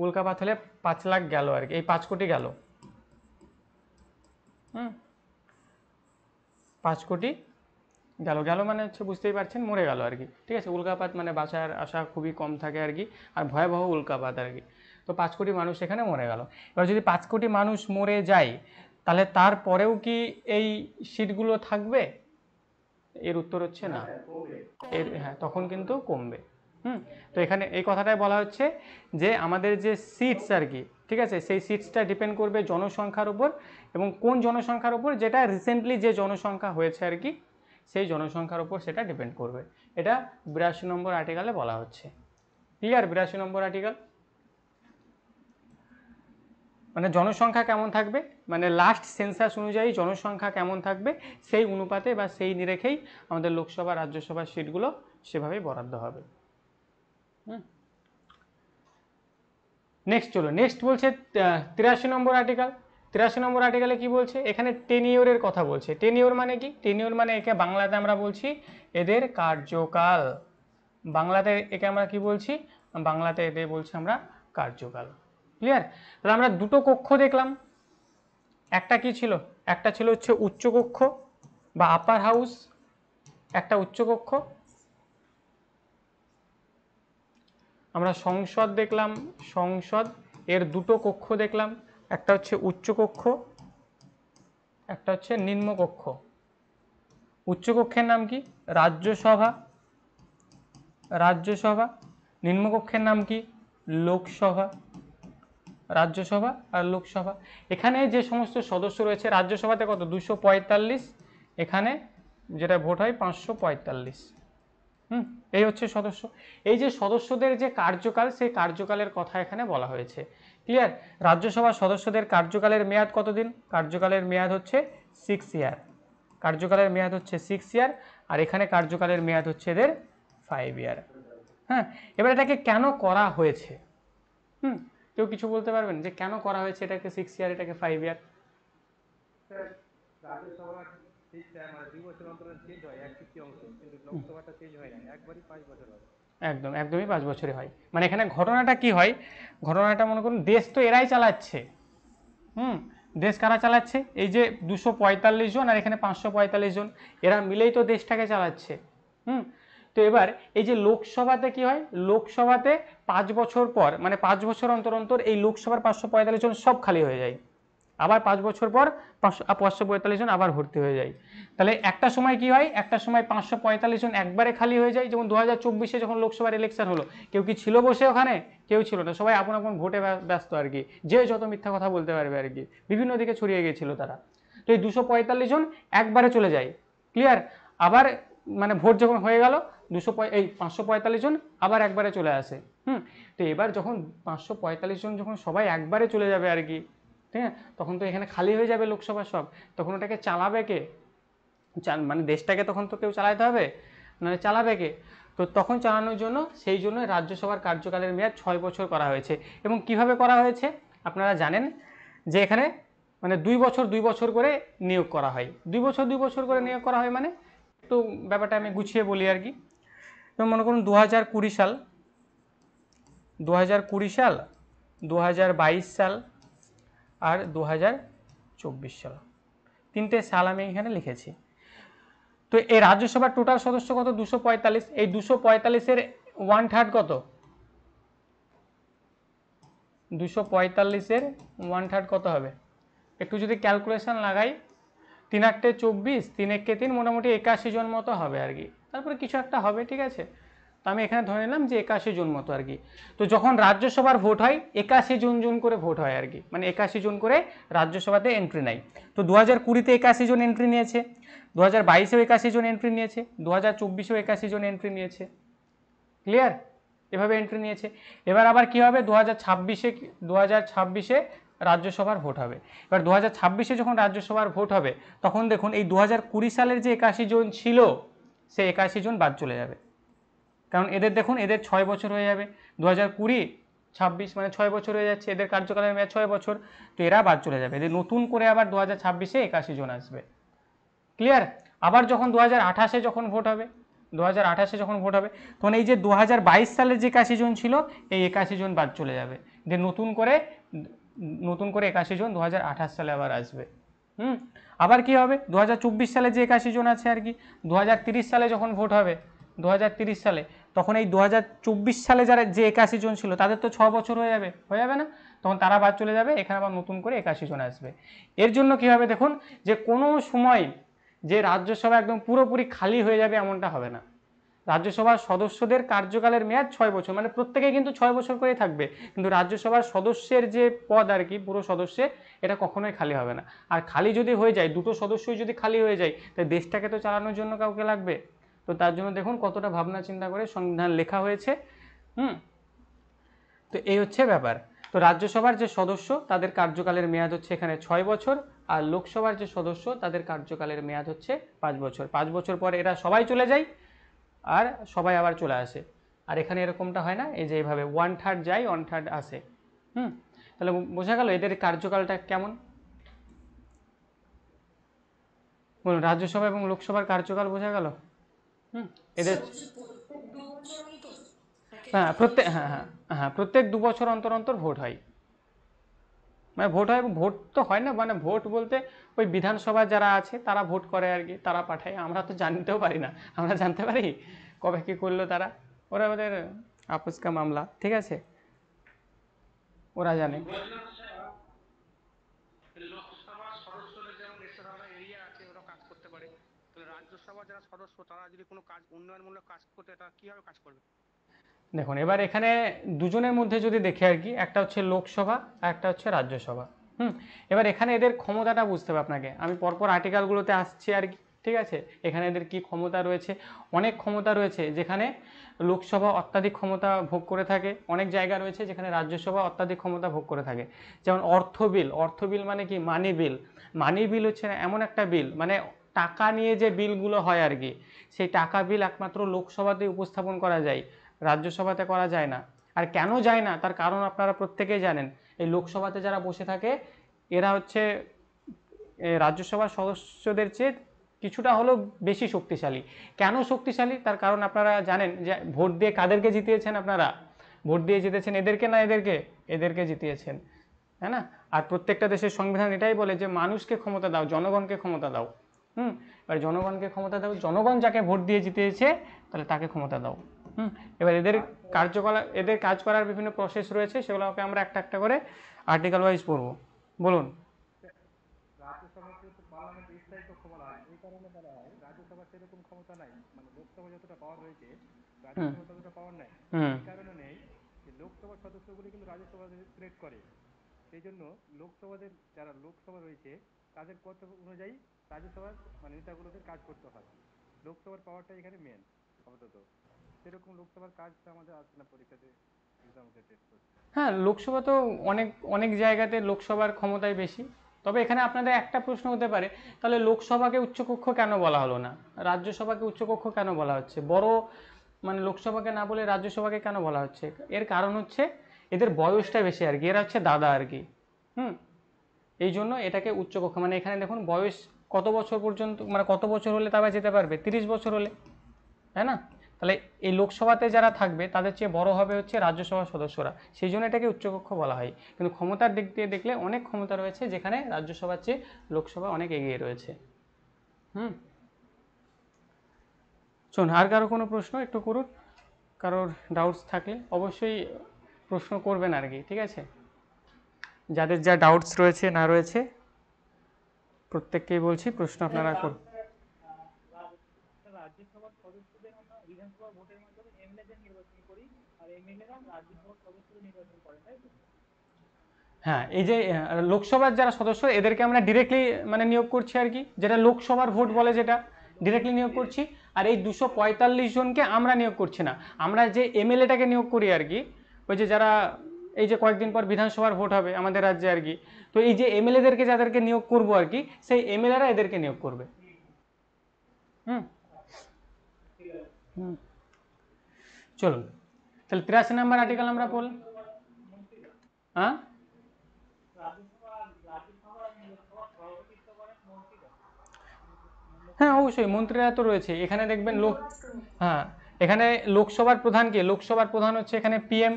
উল্কাপাত হলে 5 লাখ গেল আর কি, এই 5 কোটি গেল। 5 কোটি গেল মানে হচ্ছে বুঝতেই পারছেন মরে গেল আর কি, ঠিক আছে। উল্কাপাত মানে বাঁচার আশা খুবই কম থাকে আর কি, আর ভয়াবহ উল্কাপাত আর কি। তো 5 কোটি মানুষ এখানে মরে গেল। এবার যদি 5 কোটি মানুষ মরে যায়, তাহলে তারপরেও কি এই সিটগুলো থাকবে? এর উত্তর হচ্ছে না। হ্যাঁ, তখন কিন্তু কমবে। তো এখানে এই কথাটাই বলা হচ্ছে যে আমাদের যে সিটস আর কি, ঠিক আছে, সেই সিটসটা ডিপেন্ড করবে জনসংখ্যার উপর, এবং কোন জনসংখ্যার উপর? যেটা রিসেন্টলি যে জনসংখ্যা হয়েছে আর কি, সেই জনসংখ্যার উপর সেটা ডিপেন্ড করবে। এটা 82 নম্বর আর্টিকেলে বলা হচ্ছে। ক্লিয়ার? 82 নম্বর আর্টিকেল মানে জনসংখ্যা কেমন থাকবে, মানে লাস্ট সেন্সাস অনুযায়ী জনসংখ্যা কেমন থাকবে সেই অনুপাতে বা সেই নিরেখেই আমাদের লোকসভা রাজ্যসভার সিটগুলো সেভাবেই বরাদ্দ হবে। নেক্সট চলো, নেক্সট বলছে 83 নম্বর আর্টিকেল। 83 নম্বর আর্টিকেলে কি বলছে? এখানে টেনিওরের কথা বলছে। টেনিওর মানে কি? টেনিওর মানে একে বাংলাতে আমরা বলছি এদের কার্যকাল। বাংলাতে একে আমরা কি বলছি? বাংলাতে এদের বলছি আমরা কার্যকাল। ক্লিয়ার? তাহলে আমরা দুটো কক্ষ দেখলাম। একটা কি ছিল? একটা ছিল হচ্ছে উচ্চকক্ষ বা আপার হাউস, একটা উচ্চকক্ষ। আমরা সংসদ দেখলাম, সংসদ এর দুটো কক্ষ দেখলাম, একটা হচ্ছে উচ্চকক্ষ, একটা হচ্ছে নিম্নকক্ষ। উচ্চকক্ষের নাম কি? রাজ্যসভা, রাজ্যসভা। নিম্নকক্ষের নাম কি? লোকসভা। রাজ্যসভা আর লোকসভা। এখানে যে সমস্ত সদস্য রয়েছে, রাজ্যসভাতে কত? 245, এখানে যেটা ভোট হয় 545। এই হচ্ছে সদস্য। এই যে সদস্যদের যে কার্যকাল, সেই কার্যকালের কথা এখানে বলা হয়েছে। ক্লিয়ার? রাজ্যসভার সদস্যদের কার্যকালের মেয়াদ কতদিন? কার্যকালের মেয়াদ হচ্ছে 6 ইয়ার। কার্যকালের মেয়াদ হচ্ছে 6 ইয়ার, আর এখানে কার্যকালের মেয়াদ হচ্ছে এদের 5 ইয়ার। হ্যাঁ, এবার এটাকে কেন করা হয়েছে? কেউ কিছু বলতে পারবেন যে কেন করা হয়েছে এটাকে 6 ইয়ার, এটাকে 5 ইয়ার? একদমই 5 বছরে হয়। মানে এখানে ঘটনাটা কি হয়? ঘটনাটা মনে করুন দেশ তো এরাই চালাচ্ছে। দেশ কারা চালাচ্ছে? এই যে 245 জন আর এখানে 545 জন, এরা মিলেই তো দেশটাকে চালাচ্ছে। তো এবার এই যে লোকসভাতে কি হয়? লোকসভাতে 5 বছর পর, মানে 5 বছর অন্তর অন্তর এই লোকসভার 545 জন সব খালি হয়ে যায়। আবার 5 বছর পর 545 জন আবার ভর্তি হয়ে যায়। তাহলে একটা সময় কি হয়? একটা সময় 545 জন একবারে খালি হয়ে যায়। যেমন 2024-এ যখন লোকসভার ইলেকশন হলো, কেউ কি ছিল বসে ওখানে? কেউ ছিল না, সবাই আপন আপন ভোটে ব্যস্ত আর কি, যে যত মিথ্যা কথা বলতে পারবে আর কি, বিভিন্ন দিকে ছড়িয়ে গিয়েছিল তারা। তো এই 245 জন একবারে চলে যায়। ক্লিয়ার? আবার মানে ভোট যখন হয়ে গেল 545 জন আবার একবারে চলে আসে। তো এবার যখন 545 জন যখন সবাই একবারে চলে যাবে আর কি, ঠিক আছে, তখন তো এখানে খালি হয়ে যাবে লোকসভা সব, তখন ওটাকে চালাবে কে? মানে দেশটাকে তখন তো কেউ চালাতে হবে, মানে চালাবে কে? তো তখন চালানোর জন্য সেই জন্য রাজ্যসভার কার্যকালের মেয়াদ 6 বছর করা হয়েছে। এবং কিভাবে করা হয়েছে আপনারা জানেন যে এখানে মানে 2 বছর 2 বছর করে নিয়োগ করা হয়। 2 বছর 2 বছর করে নিয়োগ করা হয় মানে একটু ব্যাপারটা আমি গুছিয়ে বলি আর কি। তো মনে করুন 2020 সাল, 2020 সাল, 2022 সাল আর 2024 সাল, তিনটে সাল আমি এখানে লিখেছি। তো এই রাজ্যসভার টোটাল সদস্য কত? 245। এই 245-এর 1/3 কত? 245-এর 1/3 কত হবে? একটু যদি ক্যালকুলেশন লাগাই, 3 8 24, 3 1 3, মোটামুটি 81 জন মতো হবে আর কি। তারপরে কিছু একটা হবে, ঠিক আছে। তো আমি এখানে ধরে নিলাম যে 81 জন মতো আর কি। তো যখন রাজ্যসভার ভোট হয় 81 জন করে ভোট হয় আর কি, মানে 81 জন করে রাজ্যসভাতে এন্ট্রি নেয়। তো 2020-তে 81 জন এন্ট্রি নিয়েছে, 2022-এও 81 জন এন্ট্রি নিয়েছে, 2024-এও 81 জন এন্ট্রি নিয়েছে। ক্লিয়ার? এভাবে এন্ট্রি নিয়েছে। এবার আবার কি হবে, 2026-এ রাজ্যসভার ভোট হবে। এবার 2026-এ যখন রাজ্যসভার ভোট হবে তখন দেখুন এই 2020 সালের যে 81 জন ছিল সেই 81 জন বাদ চলে যাবে, কারণ এদের দেখুন এদের 6 বছর হয়ে যাবে, 2020-26 মানে 6 বছর হয়ে যাচ্ছে, এদের কার্যকালের মেয়াদ 6 বছর, তো এরা বাদ চলে যাবে। এদের নতুন করে আবার 2026-এ 81 জন আসবে। ক্লিয়ার? আবার যখন 2028-এ যখন ভোট হবে, 2028-এ যখন ভোট হবে তখন এই যে 2022 সালের যে 81 জন ছিল এই 81 জন বাদ চলে যাবে, যে নতুন করে 81 জন 2028 সালে আবার আসবে। আবার কি হবে, 2024 সালে যে 81 জন আছে আর কি, 2030 সালে যখন ভোট হবে 2030 সালে, তখন এই 2024 সালে যারা যে 81 জন ছিল তাদের তো 6 বছর হয়ে যাবে না, তখন তারা বাদ চলে যাবে, এখানে আবার নতুন করে 81 জন আসবে। এর জন্য কি হবে দেখুন, যে কোনো সময় যে রাজ্যসভা একদম পুরোপুরি খালি হয়ে যাবে এমনটা হবে না। রাজ্যসভার সদস্যদের কার্যকালের মেয়াদ 6 বছর, মানে প্রত্যেকে কিন্তু 6 বছর করে থাকবে, কিন্তু রাজ্যসভার সদস্যের যে পদ আর কি, পুরো সদস্যে, এটা কখনোই খালি হবে না। আর খালি যদি হয়ে যায়, দুটো সদস্যই যদি খালি হয়ে যায়, তাই দেশটাকে তো চালানোর জন্য কাউকে লাগবে। তো তার জন্য দেখুন কতটা ভাবনা চিন্তা করে সংবিধান লেখা হয়েছে। তো এই হচ্ছে ব্যাপার। তো রাজ্যসভার যে সদস্য তাদের কার্যকালের মেয়াদ হচ্ছে এখানে 6 বছর, আর লোকসভার যে সদস্য তাদের কার্যকালের মেয়াদ হচ্ছে 5 বছর। 5 বছর পর এরা সবাই চলে যায় আর সবাই আবার চলে আসে। আর এখানে এরকমটা হয় না, এই যে এইভাবে 1/3 যায় 1/3 আসে। তাহলে বোঝা গেল এদের কার্যকালটা কেমন। বলুন, রাজ্যসভা এবং লোকসভার কার্যকাল বোঝা গেল। এদের প্রত্যেক 2 বছর অন্তর অন্তর ভোট হয়। মানে ভোট হয়, ভোট তো হয় না, মানে ভোট বলতে ওই বিধানসভা যারা আছে তারা ভোট করে আর কি, তারা পাঠায়, আমরা তো জানতেও পারি না। আমরা জানতে পারি কবে কি করলো তারা, ওরা ওদের আপস কা মামলা, ঠিক আছে, ওরা জানে। লোকসভার সদস্যদের যেমন রাজ্যসভা এরিয়া আছে, ওরা কাজ করতে পারে, তাহলে রাজ্যসভার যারা সদস্য তারা যদি কোনো কাজ উন্নয়নমূলক কাজ করতে, তারা কিভাবে কাজ করবে? দেখুন এবার এখানে দুজনের মধ্যে যদি দেখে আর কি, একটা হচ্ছে লোকসভা আর একটা হচ্ছে রাজ্যসভা। এবার এখানে এদের ক্ষমতাটা বুঝতে হবে আপনাকে, আমি পরপর আর্টিকেলগুলোতে আসছি আর কি, ঠিক আছে। এখানে এদের কি ক্ষমতা রয়েছে, অনেক ক্ষমতা রয়েছে, যেখানে লোকসভা অত্যাধিক ক্ষমতা ভোগ করে থাকে, অনেক জায়গা রয়েছে যেখানে রাজ্যসভা অত্যাধিক ক্ষমতা ভোগ করে থাকে। যেমন অর্থ বিল, অর্থ বিল মানে কি, মানি বিল। মানি বিল হচ্ছে এমন একটা বিল, মানে টাকা নিয়ে যে বিলগুলো হয় আর কি, সেই টাকা বিল একমাত্র লোকসভাতে উপস্থাপন করা যায়, রাজ্যসভাতে করা যায় না। আর কেন যায় না তার কারণ আপনারা প্রত্যেকেই জানেন, এই লোকসভাতে যারা বসে থাকে এরা হচ্ছে রাজ্যসভার সদস্যদের চেয়ে কিছুটা হলেও বেশি শক্তিশালী। কেন শক্তিশালী তার কারণ আপনারা জানেন, যে ভোট দিয়ে কাদেরকে জিতিয়েছেন আপনারা, ভোট দিয়ে জিতেছেন এদেরকে না এদেরকে, এদেরকে জিতিয়েছেন, তাই না। আর প্রত্যেকটা দেশের সংবিধান এটাই বলে যে মানুষকে ক্ষমতা দাও, জনগণকে ক্ষমতা দাও। এবার জনগণকে ক্ষমতা দাও, জনগণ যাকে ভোট দিয়ে জিতিয়েছে তাহলে তাকে ক্ষমতা দাও। এবার এদের কার্যকলাপ, এদের কাজ করার বিভিন্ন প্রসেস রয়েছে, সেগুলোকে আমরা একটা একটা করে আর্টিকেল ওয়াইজ পড়বো। বলুন। রাজ্যসভাকে তো পার্লামেন্টের স্থায়ী কক্ষ বলা হয়, এই কারণে বলা হয় রাজ্যসভা সেরকম ক্ষমতা নাই, মানে লোকসভা যতটা পাওয়ার রয়েছে রাজ্যসভা ততটা পাওয়ার নাই। এই কারণে নেই যে লোকসভার সদস্যগুলি কিন্তু রাজ্যসভা সিলেক্ট করে, সেই জন্য লোকসভাদের যারা লোকসভা রয়েছে তাদের কর্তব্য অনুযায়ী রাজ্যসভার মানে নেতাগুলোদের কাজ করতে হয়। লোকসভার পাওয়ারটা এখানে মেন আপাতত, সেরকম লোকসভার কাজটা আমাদের আসছে না পরীক্ষাতে, এক্সামতে টেস্ট করছে। হ্যাঁ, লোকসভা তো অনেক অনেক জায়গাতে লোকসভার ক্ষমতাই বেশি। তবে এখানে আপনাদের একটা প্রশ্ন হতে পারে, তাহলে লোকসভাকে উচ্চকক্ষ কেন বলা হলো না, রাজ্যসভাকে উচ্চকক্ষ কেন বলা হচ্ছে, বড় মানে লোকসভাকে না বলে রাজ্যসভাকে কেন বলা হচ্ছে? এর কারণ হচ্ছে এদের বয়সটা বেশি আর কি, এরা হচ্ছে দাদা আর কি। এই জন্য এটাকে উচ্চকক্ষ, মানে এখানে দেখুন বয়স কত বছর পর্যন্ত, মানে কত বছর হলে তারা যেতে পারবে, 30 বছর হলে, তাই না। তাহলে এই লোকসভাতে যারা থাকবে তাদের চেয়ে বড় হবে হচ্ছে রাজ্যসভার সদস্যরা, সেই জন্য এটাকে উচ্চকক্ষ বলা হয়। কিন্তু ক্ষমতার দিক দিয়ে দেখলে অনেক ক্ষমতা রয়েছে যেখানে রাজ্যসভার চেয়ে লোকসভা অনেক এগিয়ে রয়েছে। শোন, আর কারো কোনো প্রশ্ন একটু করুন, কারোর ডাউটস থাকলে অবশ্যই প্রশ্ন করবেন আর কি, ঠিক আছে। যাদের যা ডাউটস রয়েছে না রয়েছে প্রত্যেককেই বলছি প্রশ্ন আপনারা করুন। বিধানসভার সদস্যদের আমরা বিধানসভা ভোটের মাধ্যমে এমএলএদের নির্বাচন করি, আর এমএলএরা রাজ্যসভার সদস্যদের নির্বাচন করেন, তাই তো? হ্যাঁ, এই যে লোকসভার যারা সদস্য এদেরকে আমরা ডিরেক্টলি মানে নিয়োগ করছি আর কি, যেটা লোকসভার ভোট বলে, যেটা ডিরেক্টলি নিয়োগ করছি। আর এই 245 জনকে আমরা নিয়োগ করছি না, আমরা যে এমএলএটাকে নিয়োগ করি আর কি, ওই যে যারা এই যে কয়েকদিন পর বিধানসভার ভোট হবে আমাদের রাজ্যে আর কি, তো এই যে এমএলএদেরকে যাদেরকে নিয়োগ করব আর কি, সেই এমএলএরা এদেরকে নিয়োগ করবে। হুম হুম চলুন, তাহলে 83 নম্বর আর্টিকেল আমরা পড়লাম। হ্যাঁ, হ্যাঁ অবশ্যই মন্ত্রীরা তো রয়েছে এখানে, দেখবেন লোক, হ্যাঁ এখানে লোকসভার প্রধানকে, লোকসভার প্রধান হচ্ছে এখানে পিএম,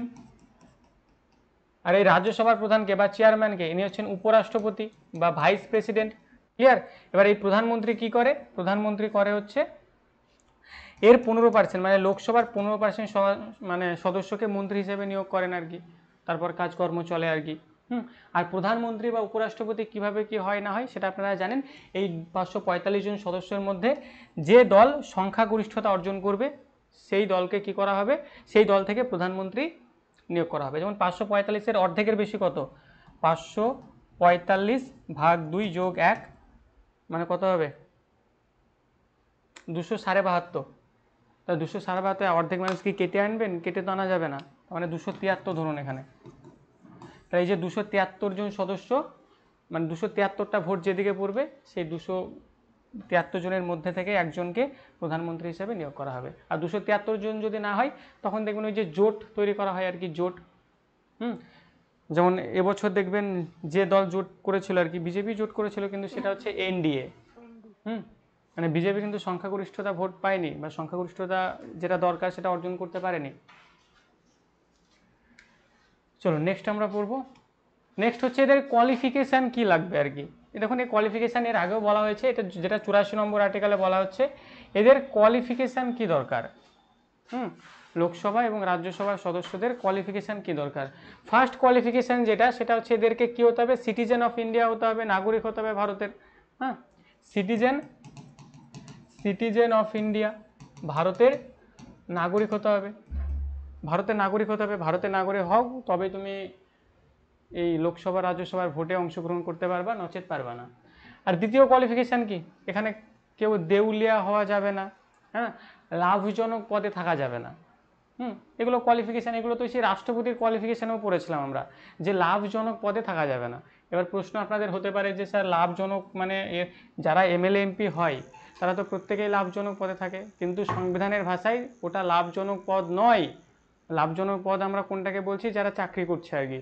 আর এই রাজ্যসভার প্রধানকে বা চেয়ারম্যানকে ইনি হচ্ছেন উপরাষ্ট্রপতি বা ভাইস প্রেসিডেন্ট। ক্লিয়ার? এবার এই প্রধানমন্ত্রী কি করে? প্রধানমন্ত্রী করে হচ্ছে এর 15%, মানে লোকসভার 15% মানে সদস্যকে মন্ত্রী হিসেবে নিয়োগ করেন আর কি, তারপর কাজকর্ম চলে আর কি। আর প্রধানমন্ত্রী বা উপরাষ্ট্রপতি কিভাবে কি হয় না হয় সেটা আপনারা জানেন। এই 545 জন সদস্যের মধ্যে যে দল সংখ্যাগরিষ্ঠতা অর্জন করবে সেই দলকে কি করা হবে, সেই দল থেকে প্রধানমন্ত্রী নিয়োগ করা হবে। যেমন 545-এর অর্ধেকের বেশি কত? 545 ভাগ 2 যোগ 1 মানে কত হবে? 272। তা 272 অর্ধেক মানুষ কি কেটে আনবেন? কেটে তো আনা যাবে না, মানে 273 ধরুন এখানে। তাই এই যে 273 জন সদস্য, মানে 273টা ভোট যেদিকে পড়বে সেই 273 জনের মধ্যে থেকে একজনকে প্রধানমন্ত্রী হিসেবে নিয়োগ করা হবে। আর 273 জন যদি না হয় তখন দেখবেন ওই যে জোট তৈরি করা হয় আর কি, জোট। যেমন এবছর দেখবেন যে দল জোট করেছিল আর কি, বিজেপি জোট করেছিল, কিন্তু সেটা হচ্ছে এনডিএ। মানে বিজেপি কিন্তু সংখ্যাগরিষ্ঠতা ভোট পায়নি, বা সংখ্যাগরিষ্ঠতা যেটা দরকার সেটা অর্জন করতে পারেনি। চলো নেক্সট আমরা পড়বো। নেক্সট হচ্ছে এদের কোয়ালিফিকেশান কি লাগবে আর কি। দেখুন এই কোয়ালিফিকেশান এর আগেও বলা হয়েছে, এটা যেটা 84 নম্বর আর্টিকেলে বলা হচ্ছে এদের কোয়ালিফিকেশান কি দরকার। লোকসভা এবং রাজ্যসভার সদস্যদের কোয়ালিফিকেশান কি দরকার। ফার্স্ট কোয়ালিফিকেশান যেটা, সেটা হচ্ছে এদেরকে কি হতে হবে? সিটিজেন অফ ইন্ডিয়া হতে হবে, নাগরিক হতে হবে ভারতের। হ্যাঁ, সিটিজেন অফ ইন্ডিয়া, ভারতের নাগরিক হতে হবে। ভারতের নাগরিক হতে হবে, ভারতের নাগরিক হও তবে তুমি এই লোকসভা রাজ্যসভার ভোটে অংশগ্রহণ করতে পারবা, নচেত পারবা না। আর দ্বিতীয় কোয়ালিফিকেশান কি, এখানে কেউ দেউলিয়া হওয়া যাবে না, হ্যাঁ, লাভজনক পদে থাকা যাবে না। এগুলো কোয়ালিফিকেশান, এগুলো তো সেই রাষ্ট্রপতির কোয়ালিফিকেশানেও পড়েছিলাম আমরা, যে লাভজনক পদে থাকা যাবে না। এবার প্রশ্ন আপনাদের হতে পারে যে স্যার লাভজনক মানে যারা এমএলএ এমপি হয় তারা তো প্রত্যেকেই লাভজনক পদে থাকে, কিন্তু সংবিধানের ভাষায় ওটা লাভজনক পদ নয়। লাভজনক পদ আমরা কোনটাকে বলছি? যারা চাকরি করছে আর কি,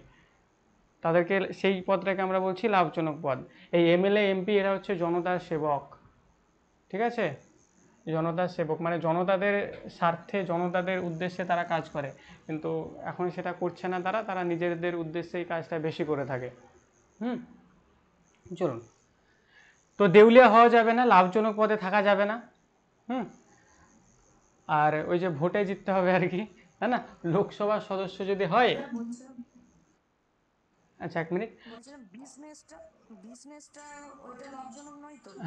তাদেরকে সেই পদটাকে আমরা বলছি লাভজনক পদ। এই এমএলএ এমপি এরা হচ্ছে জনতার সেবক, ঠিক আছে? জনতার সেবক মানে জনতাদের স্বার্থে, জনতাদের উদ্দেশ্যে তারা কাজ করে, কিন্তু এখন সেটা করছে না তারা, তারা নিজেদের উদ্দেশ্যে এই কাজটা বেশি করে থাকে। চলুন, তো দেউলিয়া হওয়া যাবে না, লাভজনক পদে থাকা যাবে না। আর ওই যে ভোটে জিততে হবে আর কি, তাই না? লোকসভার সদস্য যদি হয়, আচ্ছা এক মিনিট,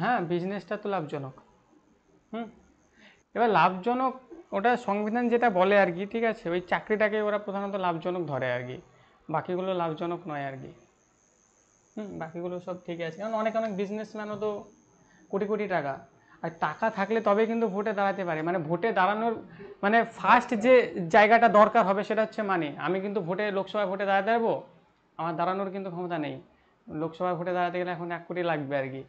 হ্যাঁ বিজনেসটা তো লাভজনক। এবার লাভজনক ওটা সংবিধান যেটা বলে আর কি, ঠিক আছে, ওই চাকরিটাকে ওরা প্রধানত লাভজনক ধরে আর কি, বাকিগুলো লাভজনক নয় আর কি। বাকিগুলো সব ঠিক আছে, কারণ অনেক অনেক বিজনেসম্যানও তো কোটি কোটি টাকা, আর টাকা থাকলে তবে কিন্তু ভোটে দাঁড়াতে পারে। মানে ভোটে দাঁড়ানোর মানে ফার্স্ট যে জায়গাটা দরকার হবে সেটা হচ্ছে মানে, আমি কিন্তু ভোটে, লোকসভায় ভোটে দাঁড়াতে পারবো, আমার দাঁড়ানোর কিন্তু ক্ষমতা নেই। লোকসভায় ভোটে দাঁড়াতে গেলে এখন 1 কোটি লাগবে আর কি।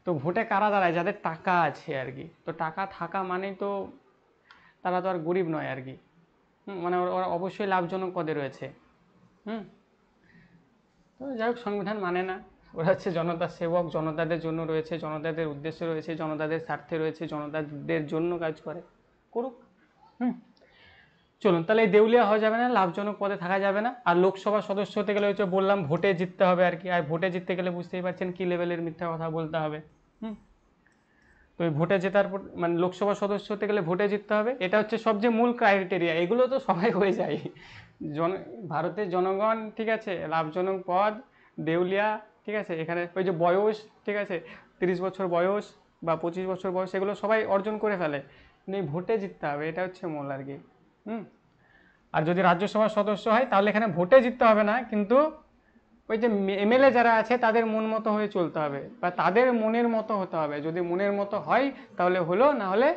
তো ভোটে কারা দাঁড়ায়? যাদের টাকা আছে আর কি। তো টাকা থাকা মানেই তো তারা তো আর গরিব নয় আর কি। মানে ওরা অবশ্যই লাভজনক পদে রয়েছে। তো যাই হোক, সংবিধান মানে না, ওরা হচ্ছে জনতার সেবক, জনতাদের জন্য রয়েছে, জনতাদের উদ্দেশ্যে রয়েছে, জনতাদের স্বার্থে রয়েছে, জনতাদের জন্য কাজ করে, করুক। চলুন, তাহলে এই দেউলিয়া হওয়া যাবে না, লাভজনক পদে থাকা যাবে না। আর লোকসভা সদস্য হতে গেলে হচ্ছে বললাম ভোটে জিততে হবে আর কি। আর ভোটে জিততে গেলে বুঝতেই পারছেন কি লেভেলের মিথ্যা কথা বলতে হবে। তো এই ভোটে জেতার মানে লোকসভা সদস্য হতে গেলে ভোটে জিততে হবে, এটা হচ্ছে সবচেয়ে মূল ক্রাইটেরিয়া। এগুলো তো সবাই হয়ে যায়, ভারতের জনগণ, ঠিক আছে, লাভজনক পদ, দেউলিয়া, ঠিক আছে, এখানে ওই যে বয়স, ঠিক আছে, 30 বছর বয়স বা 25 বছর বয়স, এগুলো সবাই অর্জন করে ফেলে। নেই, ভোটে জিততে হবে, এটা হচ্ছে মূল আর কি। আর যদি রাজ্যসভার সদস্য হয় তাহলে এখানে ভোটে জিততে হবে না, কিন্তু ওই যে এমএলএ যারা আছে তাদের মন মতো হয়ে চলতে হবে, বা তাদের মনের মতো হতে হবে। যদি মনের মতো হয় তাহলে হলো, না হলে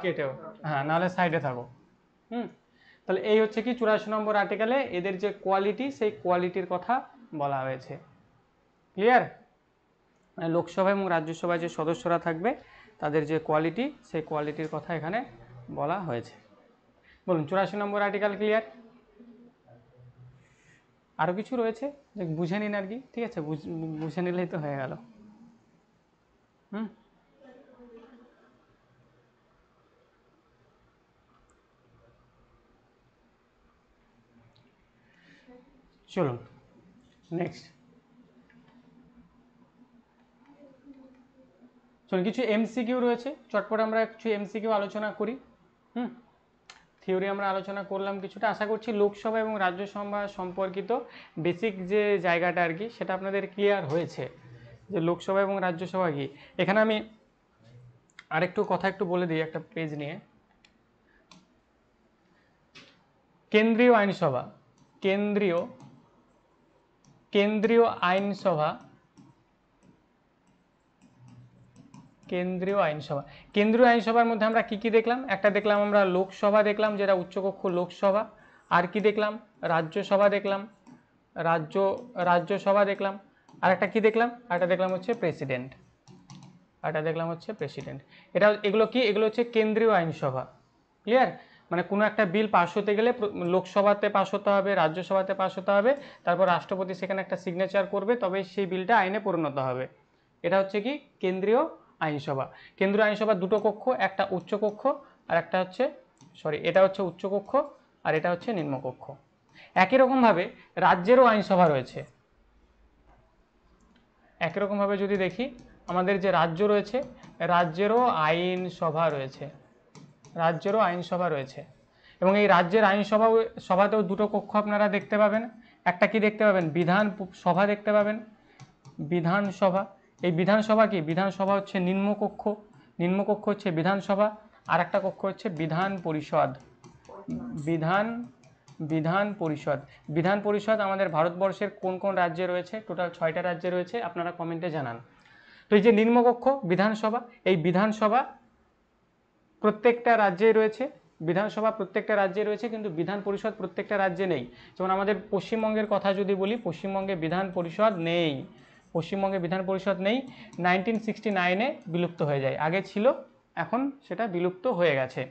কেটেও, হ্যাঁ, নাহলে সাইডে থাকো। তাহলে এই হচ্ছে কি 84 নম্বর আর্টিকেলে এদের যে কোয়ালিটি, সেই কোয়ালিটির কথা বলা হয়েছে। ক্লিয়ার? লোকসভা এবং রাজ্যসভায় যে সদস্যরা থাকবে তাদের যে কোয়ালিটি, সেই কোয়ালিটির কথা এখানে বলা হয়েছে। বলুন 84 নম্বর আর্টিকেল ক্লিয়ার? আরও কিছু রয়েছে যে বুঝে নিন আর কি, ঠিক আছে, বুঝে নিলেই তো হয়ে গেল। চলুন নেক্সট চলুন, কিছু এমসিকিউ রয়েছে, চটপট আমরা কিছু এমসিকিউ আলোচনা করি। থিওরি আমরা আলোচনা করলাম কিছুটা, আশা করছি লোকসভা এবং রাজ্যসভা সম্পর্কিত বেসিক যে জায়গাটা আর কি সেটা আপনাদের ক্লিয়ার হয়েছে, যে লোকসভা এবং রাজ্যসভা কি। এখানে আমি আরেকটু কথা একটু বলে দিই একটা পেজ নিয়ে। কেন্দ্রীয় আইনসভা, কেন্দ্রীয় আইনসভা, কেন্দ্রীয় আইনসভা, কেন্দ্রীয় আইনসভার মধ্যে আমরা কি কি দেখলাম? একটা দেখলাম আমরা লোকসভা দেখলাম, যেটা উচ্চকক্ষ লোকসভা। আর কি দেখলাম? রাজ্যসভা দেখলাম, রাজ্যসভা দেখলাম। আর একটা কি দেখলাম? একটা দেখলাম হচ্ছে প্রেসিডেন্ট, এটা এগুলো কি? এগুলো হচ্ছে কেন্দ্রীয় আইনসভা। ক্লিয়ার? মানে কোনো একটা বিল পাস হতে গেলে লোকসভাতে পাস হতে হবে, রাজ্যসভাতে পাস হতে হবে, তারপর রাষ্ট্রপতি সেখানে একটা সিগনেচার করবে, তবে সেই বিলটা আইনে পরিণত হবে। এটা হচ্ছে কি কেন্দ্রীয় আইনসভা। কেন্দ্রীয় আইনসভা দুটো কক্ষ, একটা উচ্চকক্ষ আর একটা হচ্ছে এটা হচ্ছে উচ্চকক্ষ আর এটা হচ্ছে নিম্নকক্ষ। একই রকমভাবে রাজ্যেরও আইনসভা রয়েছে। একই রকমভাবে যদি দেখি, আমাদের যে রাজ্য রয়েছে, রাজ্যেরও আইনসভা রয়েছে, এবং এই রাজ্যের সভাতেও দুটো কক্ষ আপনারা দেখতে পাবেন। একটা কি দেখতে পাবেন? বিধান সভা দেখতে পাবেন, বিধানসভা। এই বিধানসভা কি? বিধানসভা হচ্ছে নিম্নকক্ষ হচ্ছে বিধানসভা, আর একটা কক্ষ হচ্ছে বিধান পরিষদ। বিধান পরিষদ আমাদের ভারতবর্ষের কোন কোন রাজ্যে রয়েছে? টোটাল 6টা রাজ্যে রয়েছে, আপনারা কমেন্টে জানান। তো এই যে নিম্নকক্ষ বিধানসভা, এই বিধানসভা প্রত্যেকটা রাজ্যেই রয়েছে, কিন্তু বিধান পরিষদ প্রত্যেকটা রাজ্যে নেই। যেমন আমাদের পশ্চিমবঙ্গের কথা যদি বলি, পশ্চিমবঙ্গে বিধান পরিষদ নেই। 1969-এ বিলুপ্ত হয়ে যায়, আগে ছিল, এখন সেটা বিলুপ্ত হয়ে গেছে।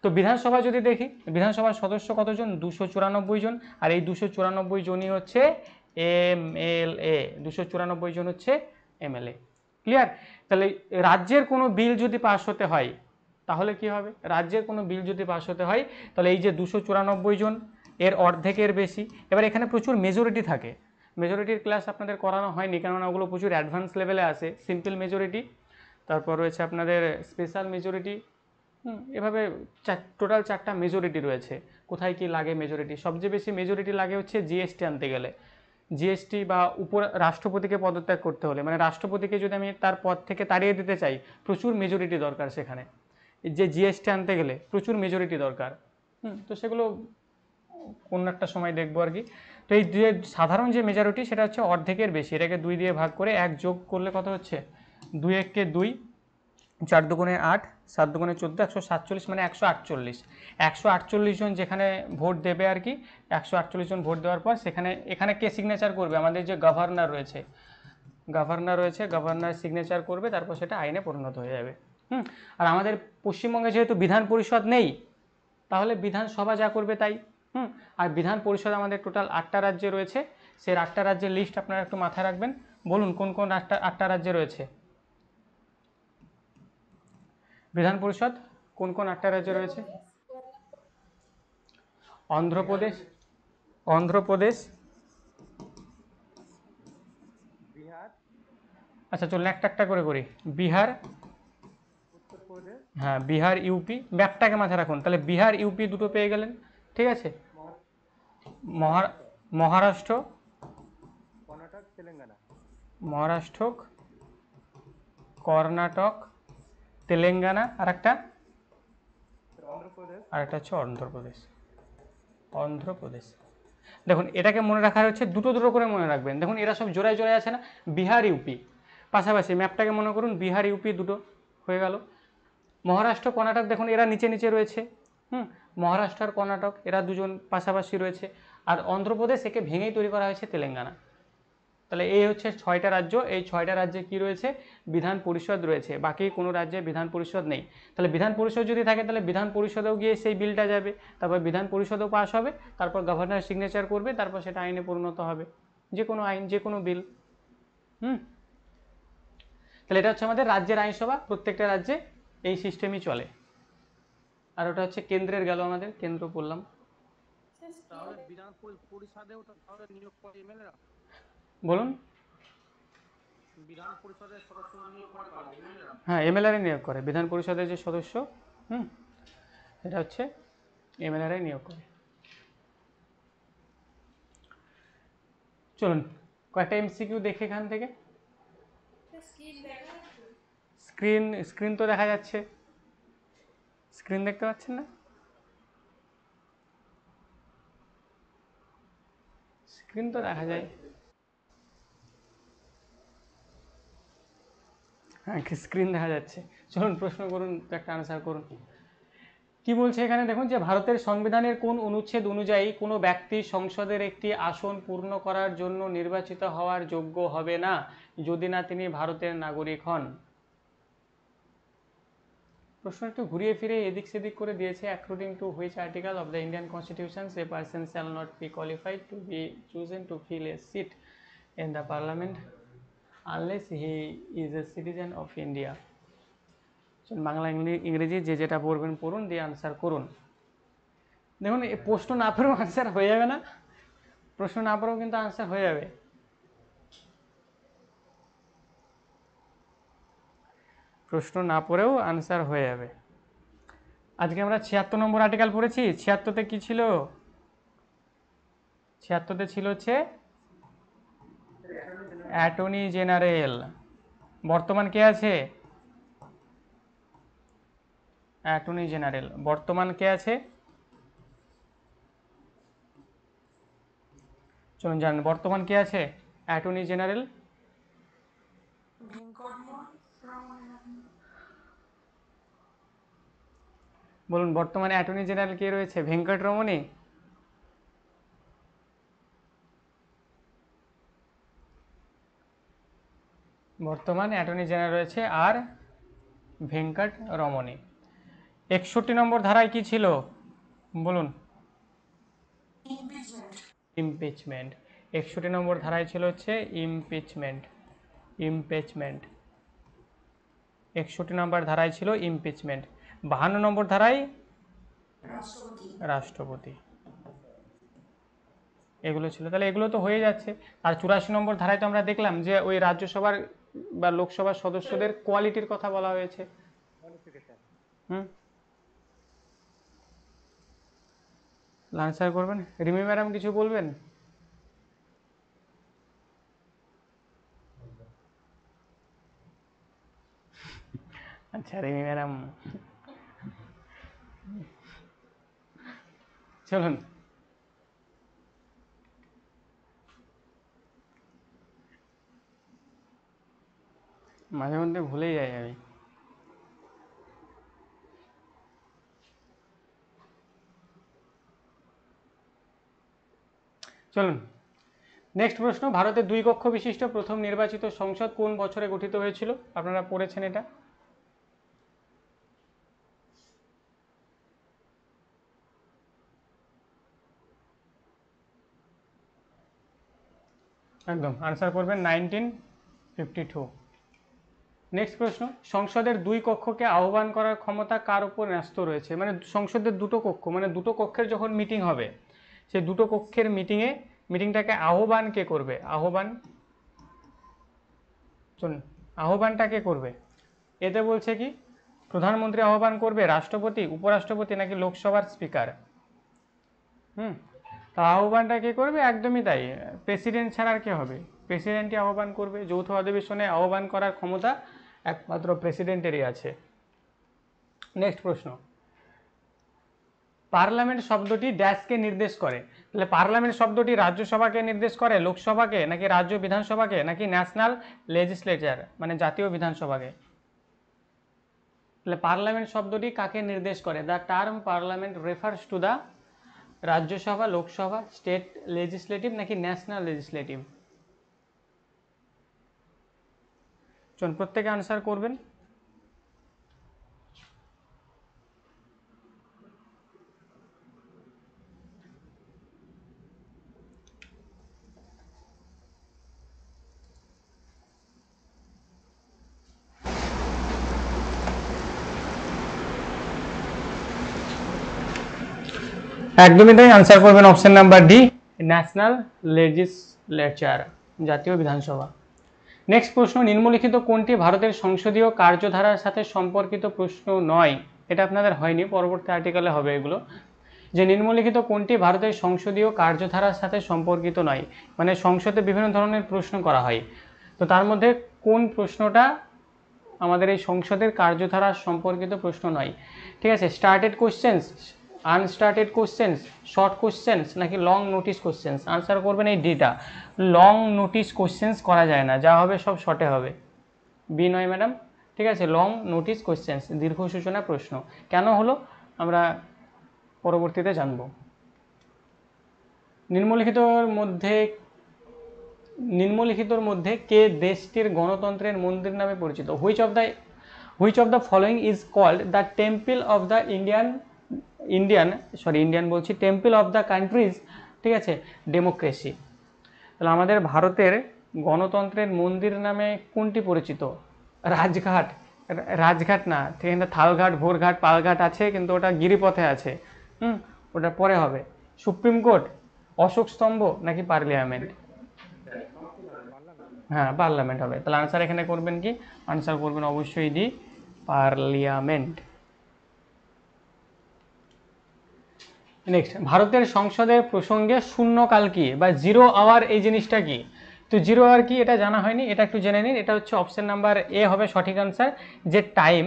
তো বিধানসভা যদি দেখি, বিধানসভার সদস্য কতজন? 294 জন, আর এই 294 জনই হচ্ছে এমএলএ, 294 জন হচ্ছে এমএলএ। ক্লিয়ার? তাহলে রাজ্যের কোনো বিল যদি পাস হতে হয় তাহলে কি হবে? রাজ্যের কোনো বিল যদি পাস হতে হয় তাহলে এই যে 294 জন, এর অর্ধেকের বেশি। এবার এখানে প্রচুর মেজরিটি থাকে, মেজরিটির ক্লাস আপনাদের করানো হয়নি, কেননা ওগুলো প্রচুর অ্যাডভান্স লেভেলে আসে। সিম্পল মেজরিটি, তারপর রয়েছে আপনাদের স্পেশাল মেজরিটি, এভাবে টোটাল 4টা মেজরিটি রয়েছে। কোথায় কি লাগে মেজরিটি? সবচেয়ে বেশি মেজরিটি লাগে হচ্ছে জিএসটি আনতে গেলে, জিএসটি বা রাষ্ট্রপতিকে পদত্যাগ করতে হলে, মানে রাষ্ট্রপতিকে যদি আমি তার পদ থেকে তাড়িয়ে দিতে চাই, প্রচুর মেজরিটি দরকার সেখানে। যে জিএসটি আনতে গেলে প্রচুর মেজরিটি দরকার। তো সেগুলো কোন একটা সময় দেখবো আর কি। তো এই সাধারণ যে মেজরিটি সেটা হচ্ছে অর্ধেকের বেশি, এটাকে 2 দিয়ে ভাগ করে 1 যোগ করলে কত হচ্ছে? 2 1 2, 4 2 8, 7 2 14, 147, মানে 148 জন যেখানে ভোট দেবে আর কি। 148 জন ভোট দেওয়ার পর এখানে কে সিগনেচার করবে? আমাদের যে গভর্নর রয়েছে, গভর্নর সিগনেচার করবে, তারপর সেটা আইনে পরিণত হয়ে যাবে। আর আমাদের পশ্চিমবঙ্গে যেহেতু বিধান পরিষদ নেই, তাহলে বিধানসভা যা করবে তাই। আর বিধান পরিষদ আমাদের টোটাল 8টা রাজ্যে রয়েছে, সেই 8টা রাজ্যের লিস্ট আপনারা একটু মাথায় রাখবেন। বলুন কোন কোন 8টা রাজ্যে রয়েছে বিধান পরিষদ? কোন কোন 8টা রাজ্যে রয়েছে? অন্ধ্রপ্রদেশ, বিহার, আচ্ছা চলুন একটা একটা করে করি। বিহার, উত্তরপ্রদেশ, হ্যাঁ বিহার, ইউপি, ম্যাপটাকে মাথায় রাখুন। তাহলে বিহার ইউপি দুটো পেয়ে গেলেন, ঠিক আছে। মহারাষ্ট্র, কর্ণাটক, তেলেঙ্গানা, আর একটা অন্ধ্রপ্রদেশ। আর একটা হচ্ছে অন্ধ্রপ্রদেশ। অন্ধ্রপ্রদেশ। দেখুন এটাকে মনে রাখার হচ্ছে দুটো দুটো করে মনে রাখবেন। দেখুন এরা সব জোড়ায় জোড়ায় আছে না, বিহার ইউপি পাশাপাশি, ম্যাপটাকে মনে করুন বিহার ইউপি দুটো হয়ে গেল। মহারাষ্ট্র কর্ণাটক দেখুন এরা নিচে নিচে রয়েছে, মহারাষ্ট্র আর কর্ণাটক এরা দুজন পাশাপাশি রয়েছে। আর অন্ধ্রপ্রদেশ একে ভেঙেই তৈরি করা হয়েছে তেলেঙ্গানা। তাহলে এই হচ্ছে 6টা রাজ্য, এই 6টা রাজ্যে কি রয়েছে, বিধান পরিষদ রয়েছে, বাকি কোনো রাজ্যে বিধান পরিষদ নেই। তাহলে বিধান পরিষদ যদি থাকে তাহলে বিধান পরিষদেও গিয়ে সেই বিলটা যাবে, তারপর বিধান পরিষদেও পাস হবে, তারপর গভর্নর সিগনেচার করবে, তারপর সেটা আইনে পরিণত হবে, যে কোনো আইন যে কোনো বিল। তাহলে এটা হচ্ছে আমাদের রাজ্যের আইনসভা, প্রত্যেকটা রাজ্যে এই সিস্টেমই চলে। আর ওটা হচ্ছে কেন্দ্রের গেল, আমাদের কেন্দ্র পড়লাম। তাহলে বিধান পরিষদেও তাহলে নিয়োগ করে এমএলএরা, বলুন। বিধান পরিষদের সদস্য নিয়োগ করে কারা, এমএলএরা? হ্যাঁ, এমএলএরাই নিয়োগ করে, বিধান পরিষদের যে সদস্য এটা হচ্ছে এমএলএরাই নিয়োগ করে। চলুন কয়েকটা এমসিকিউ দেখে এখান থেকে। স্ক্রিন তো দেখা যাচ্ছে, স্ক্রিন দেখতে পাচ্ছেন না? স্ক্রিন তো দেখা যায়। হ্যাঁ, স্ক্রিন দেখা যাচ্ছে। চলুন প্রশ্ন করুন, একটা আনসার করুন। কি বলছে এখানে দেখুন, যে ভারতের সংবিধানের কোন অনুচ্ছেদ অনুযায়ী কোনো ব্যক্তি সংসদের একটি আসন পূর্ণ করার জন্য নির্বাচিত হওয়ার যোগ্য হবে না যদি না তিনি ভারতের নাগরিক হন? প্রশ্ন একটু ঘুরিয়ে ফিরে এদিক সেদিক করে দিয়েছে। According to which article of the Indian constitution a person shall not be qualified to be chosen to fill a seat in the parliament unless he is a citizen of India. Bangla ইংরেজি যে যেটা পড়বেন পড়ুন, দিয়ে answer করুন। দেখুন এই প্রশ্ন না পড়েও আনসার হয়ে যাবে না, প্রশ্ন না পড়েও কিন্তু আনসার হয়ে যাবে। প্রশ্ন না পড়েও আনসার হয়ে যাবে। আজকে আমরা 76 নম্বর আর্টিকেল পড়েছি। 76তে কি ছিল? 76তে ছিল হচ্ছে অ্যাটর্নি জেনারেল। বর্তমান কে আছে? Attorney general. বর্তমান কে আছে? চলুন জানেন বর্তমান কে আছে অ্যাটর্নি জেনারেল? বলুন বর্তমানে অ্যাটর্নি জেনারেল কে রয়েছে? ভেঙ্কটরমণী। বর্তমানে অ্যাটর্নি জেনারেল রয়েছে আর ভেঙ্কটরমণী। 61 নম্বর ধারায় কি ছিল বলুন? ইমপিচমেন্ট। 61 নম্বর ধারায় ছিল হচ্ছে ইমপিচমেন্ট। ইমপিচমেন্ট 61 নম্বর ধারায় ছিল ইমপিচমেন্ট। 52 নম্বর ধারায় রাষ্ট্রপতি। এগুলো ছিল। তাহলে এগুলো তো হয়ে যাচ্ছে। আর 84 নম্বর ধারায় তো আমরা দেখলাম যে ওই রাজ্যসভার বা লোকসভার সদস্যদের কোয়ালিটির কথা বলা হয়েছে। আনসার করবেন। রিমি ম্যাডাম কিছু বলবেন? আচ্ছা রিমি ম্যাডাম চলুন মাঝে মধ্যে ভুলেই যাই আমি। চলুন নেক্সট প্রশ্ন। ভারতের 2 কক্ষ বিশিষ্ট প্রথম নির্বাচিত সংসদ কোন বছরে গঠিত হয়েছিল? আপনারা পড়েছেন এটা। একদম আনসার করবেন 1952। নেক্সট প্রশ্ন। সংসদের 2 কক্ষকে আহ্বান করার ক্ষমতা কার উপর ন্যস্ত রয়েছে? মানে সংসদের 2টো কক্ষ, মানে 2টো কক্ষের যখন মিটিং হবে, সেই 2টো কক্ষের মিটিংটাকে আহ্বান কে করবে? আহ্বান শুনুন, আহ্বানটা কে করবে? এতে বলছে কি প্রধানমন্ত্রী আহ্বান করবে, রাষ্ট্রপতি, উপরাষ্ট্রপতি, নাকি লোকসভার স্পিকার? তা আহ্বানটা কে করবে? একদমই তাই, প্রেসিডেন্ট ছাড়া আর কে হবে? প্রেসিডেন্টই আহ্বান করবে। যৌথ অধিবেশনে আহ্বান করার ক্ষমতা একমাত্র প্রেসিডেন্টেরই আছে। নেক্সট প্রশ্ন। পার্লামেন্ট শব্দটি ড্যাশকে নির্দেশ করে, তাহলে পার্লামেন্ট শব্দটি রাজ্যসভাকে নির্দেশ করে, লোকসভাকে, নাকি রাজ্য বিধানসভাকে, নাকি ন্যাশনাল লেজিসলেচার মানে জাতীয় বিধানসভাকে? তাহলে পার্লামেন্ট শব্দটি কাকে নির্দেশ করে? The term parliament refers to the Rajya Sabha, Lok Sabha, state legislative, নাকি ন্যাশনাল লেজিসলেটিভ? চলুন প্রত্যেকে আনসার করবেন। একদমই তাই, আনসার করবেন option number D, national legislature, জাতীয় বিধানসভা। নেক্সট প্রশ্ন, নিম্নলিখিত কোনটি ভারতের সংসদীয় কার্যধারার সাথে সম্পর্কিত প্রশ্ন নয়? এটা আপনাদের হয়নি, পরবর্তী আর্টিকেলে হবে এগুলো। যে নিম্নলিখিত কোনটি ভারতের সংসদীয় কার্যধারার সাথে সম্পর্কিত নয়, মানে সংসদে বিভিন্ন ধরনের প্রশ্ন করা হয়, তো তার মধ্যে কোন প্রশ্নটা আমাদের এই সংসদের কার্যধারা সম্পর্কিত প্রশ্ন নয়? ঠিক আছে, starred questions, unstarred questions, short questions, নাকি লং নোটিস কোশ্চেন্স? আনসার করবেন এই ডিটা। লং নোটিস কোশ্চেন্স করা যায় না, যা হবে সব শর্টে হবে। বি নয় ম্যাডাম, ঠিক আছে, লং নোটিস কোশ্চেন্স, দীর্ঘ সূচনা প্রশ্ন। কেন হলো আমরা পরবর্তীতে জানব। নিম্নলিখিতর মধ্যে কে দেশটির গণতন্ত্রের মন্দির নামে পরিচিত? Which of the following is called the temple of the temple of the countries, ঠিক আছে, ডেমোক্রেসি। তাহলে আমাদের ভারতের গণতন্ত্রের মন্দির নামে কোনটি পরিচিত? রাজঘাট, রাজঘাট না, সেখানে থালঘাট, ভোরঘাট, পালঘাট আছে, কিন্তু ওটা গিরিপথে আছে, ওটা পরে হবে। সুপ্রিম কোর্ট, অশোক স্তম্ভ, নাকি পার্লামেন্ট? হ্যাঁ, পার্লামেন্ট হবে। তাহলে আনসার এখানে করবেন কি? আনসার করবেন অবশ্যই ডি, পার্লামেন্ট। নেক্সট, ভারতের সংসদের প্রসঙ্গে শূন্যকাল কি বা জিরো আওয়ার, এই জিনিসটা কি? তো জিরো আওয়ার কি এটা জানা হয়নি, এটা একটু জেনে নিন। এটা হচ্ছে অপশন নাম্বার এ হবে সঠিক আনসার, যে time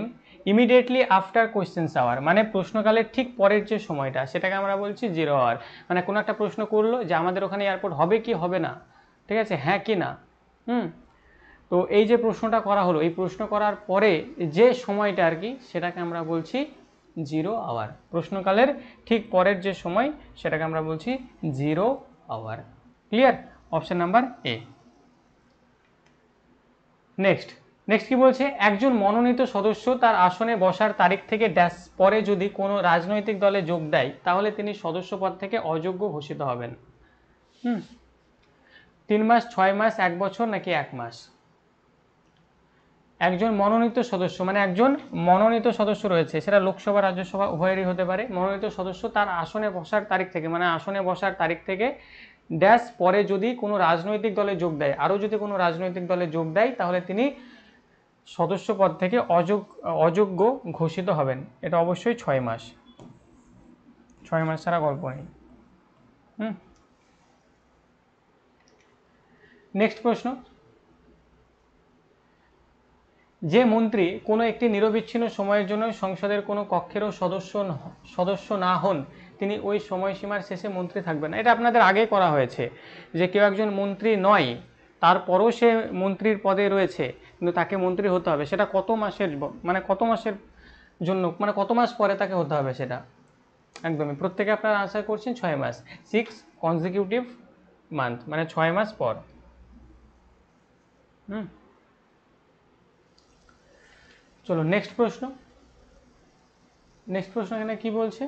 immediately after questions hour, মানে প্রশ্নকালের ঠিক পরের যে সময়টা, সেটাকে আমরা বলছি জিরো আওয়ার। মানে কোনো একটা প্রশ্ন করলো যে আমাদের ওখানে এয়ারপোর্ট হবে কি হবে না, ঠিক আছে, হ্যাঁ কি না, তো এই যে প্রশ্নটা করা হলো, এই প্রশ্ন করার পরে যে সময়টা আর কি, সেটাকে আমরা বলছি জিরো আওয়ার। প্রশ্নকালের ঠিক পরের যে সময়, সেটাকে আমরা বলছি zero hour. Clear? Option number A. Next কি বলছে? একজন মনোনীত সদস্য তার আসনে বসার তারিখ থেকে ড্যাশ পরে যদি কোনো রাজনৈতিক দলে যোগ দেয়, তাহলে তিনি সদস্য পদ থেকে অযোগ্য ঘোষিত হবেন। 3 মাস, 6 মাস, 1 বছর, নাকি 1 মাস? একজন মনোনীত সদস্য মানে একজন মনোনীত সদস্য রয়েছে, সেটা লোকসভা রাজ্যসভা উভয়েরই হতে পারে। মনোনীত সদস্য তার আসনে বসার তারিখ থেকে, মানে আসনে বসার তারিখ থেকে ড্যাশ পরে যদি কোনো রাজনৈতিক দলে যোগ দেয়, আরও যদি কোনো রাজনৈতিক দলে যোগ দেয়, তাহলে তিনি সদস্য পদ থেকে অযোগ্য ঘোষিত হবেন। এটা অবশ্যই 6 মাস, 6 মাস ছাড়া গল্প নেই। নেক্সট প্রশ্ন, যে মন্ত্রী কোনো একটি নিরবিচ্ছিন্ন সময়ের জন্য সংসদের কোনো কক্ষেরও সদস্য না হন, তিনি ওই সময়সীমার শেষে মন্ত্রী থাকবেন। এটা আপনাদের আগে করা হয়েছে, যে কেউ একজন মন্ত্রী নয়, তারপরও সে মন্ত্রীর পদে রয়েছে, কিন্তু তাকে মন্ত্রী হতে হবে। সেটা কত মাসের জন্য, মানে কত মাস পরে তাকে হতে হবে সেটা। একদমই, প্রত্যেকে আপনারা আনসার করছেন 6 মাস, 6 কনজিকিউটিভ মান্থ, মানে 6 মাস পর। চলো নেক্সট প্রশ্ন এখানে কি বলছে?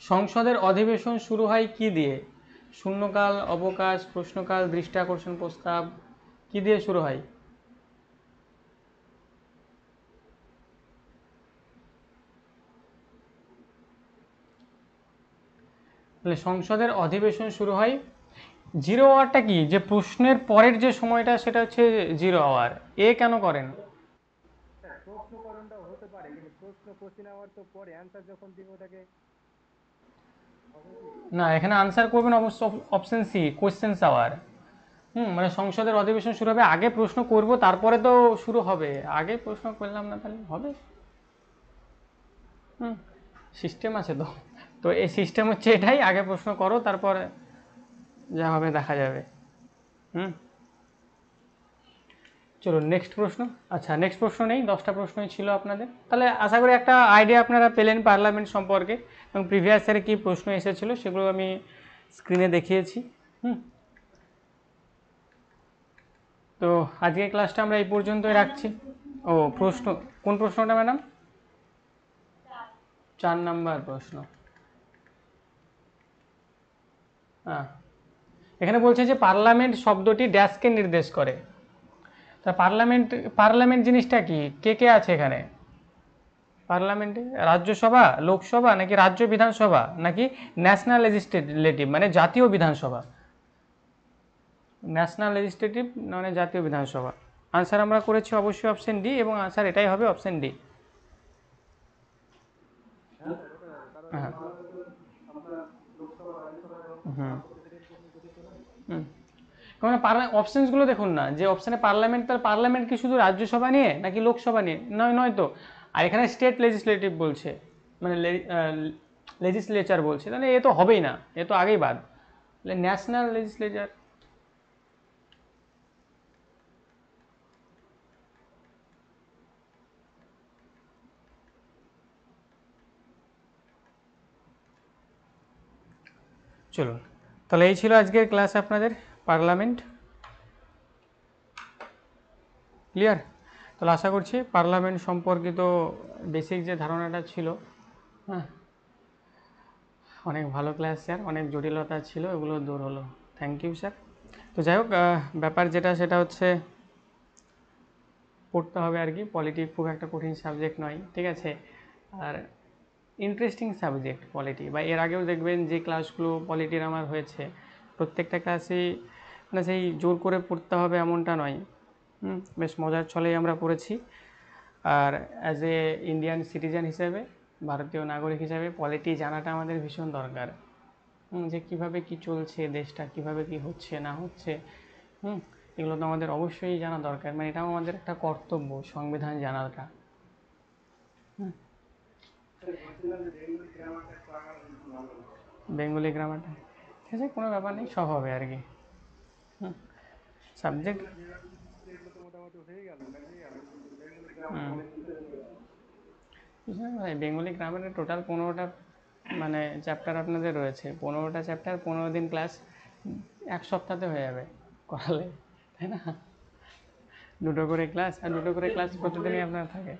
সংসদের অধিবেশন শুরু হয় কি দিয়ে? শূন্যকাল, অবকাশ, প্রশ্নকাল, দৃষ্টি আকর্ষণ প্রস্তাব, কি দিয়ে শুরু হয়? তাহলে সংসদের অধিবেশন শুরু হয়, জিরো আওয়ারটা কি, যে প্রশ্নের পরের যে সময়টা, সেটা হচ্ছে জিরো আওয়ার। এ কেন করেন? প্রশ্নকরণটা হতে পারে, কিন্তু কোশ্চেন আওয়ার তো পরে, অ্যানসার যখন দিব ওটাকে না, এখানে আনসার করবেন অবশ্য অপশন সি, কোশ্চেন্স আওয়ার। মানে সংসদের অধিবেশন শুরু হবে, আগে প্রশ্ন করব তারপরে তো শুরু হবে, আগে প্রশ্ন করলাম না তাহলে হবে? সিস্টেম আছে তো, তো এই সিস্টেম হচ্ছে এটাই, আগে প্রশ্ন করো তারপর যা হবে দেখা যাবে। চলো নেক্সট প্রশ্ন। আচ্ছা নেক্সট প্রশ্ন নেই, 10টা প্রশ্নই ছিল আপনাদের, তাহলে আশা করি একটা আইডিয়া আপনারা পেলেন পার্লামেন্ট সম্পর্কে, এবং প্রিভিয়াস ইয়ারে কী প্রশ্ন এসেছিলো সেগুলো আমি স্ক্রিনে দেখিয়েছি। তো আজকের ক্লাসটা আমরা এই পর্যন্তই রাখছি। ও প্রশ্ন, কোন প্রশ্নটা ম্যাডাম? 4 নাম্বার প্রশ্ন। হ্যাঁ, এখানে বলছে যে পার্লামেন্ট শব্দটি ড্যাশকে নির্দেশ করে। তা পার্লামেন্ট, পার্লামেন্ট জিনিসটা কি, কে কে আছে এখানে পার্লামেন্টে? রাজ্যসভা, লোকসভা, নাকি রাজ্য বিধানসভা, নাকি ন্যাশনাল লেজিসলেটিভ মানে জাতীয় বিধানসভা? ন্যাশনাল লেজিসলেটিভ মানে জাতীয় বিধানসভা। আনসার আমরা করেছি অবশ্যই অপশন ডি, এবং আনসার এটাই হবে, অপশন ডি। হ্যাঁ, কারণ অপশনসগুলো দেখুন না, যে অপশানে পার্লামেন্ট, তার পার্লামেন্ট কি শুধু রাজ্যসভা নিয়ে নাকি লোকসভা নিয়ে? নয়, নয় তো। আর এখানে স্টেট লেজিসলেটিভ বলছে, মানে লেজিসলেচার বলছে, তাহলে এ তো হবেই না, এ তো আগেই বাদ। National legislature. চলুন, তাহলে এই ছিল আজকের ক্লাস আপনাদের পার্লামেন্ট। ক্লিয়ার? তাহলে আশা করছি পার্লামেন্ট সম্পর্কিত বেসিক যে ধারণাটা ছিল, হ্যাঁ, অনেক ভালো ক্লাস স্যার, অনেক জটিলতা ছিল, এগুলো দূর হলো। Thank you sir. তো যাই হোক, ব্যাপার যেটা সেটা হচ্ছে পড়তে হবে আর কি, পলিটি খুব একটা কঠিন সাবজেক্ট নয়, ঠিক আছে? আর ইন্টারেস্টিং সাবজেক্ট পলিটি, বা এর আগেও দেখবেন যে ক্লাসগুলো পলিটির আমার হয়েছে, প্রত্যেকটা ক্লাসেই মানে সেই জোর করে পড়তে হবে এমনটা নয়, বেশ মজার ছলেই আমরা পড়েছি। আর অ্যাজ এ ইন্ডিয়ান সিটিজেন হিসেবে, ভারতীয় নাগরিক হিসেবে পলিটি জানাটা আমাদের ভীষণ দরকার, যে কিভাবে কি চলছে দেশটা, কিভাবে কি হচ্ছে না হচ্ছে, এগুলো তো আমাদের অবশ্যই জানা দরকার, মানে এটাও আমাদের একটা কর্তব্য সংবিধান জানাটা। বেঙ্গলি গ্রামারটা ঠিক আছে, কোনো ব্যাপার নেই, সব হবে আর কি। সাবজেক্ট বেঙ্গলি গ্রামারের টোটাল 15টা মানে চ্যাপ্টার আপনাদের রয়েছে, 15টা চ্যাপ্টার, 15 দিন ক্লাস, এক সপ্তাহতে হয়ে যাবে করালে, তাই না? দুটো করে ক্লাস, আর দুটো করে ক্লাস প্রতিদিনই আপনার থাকে।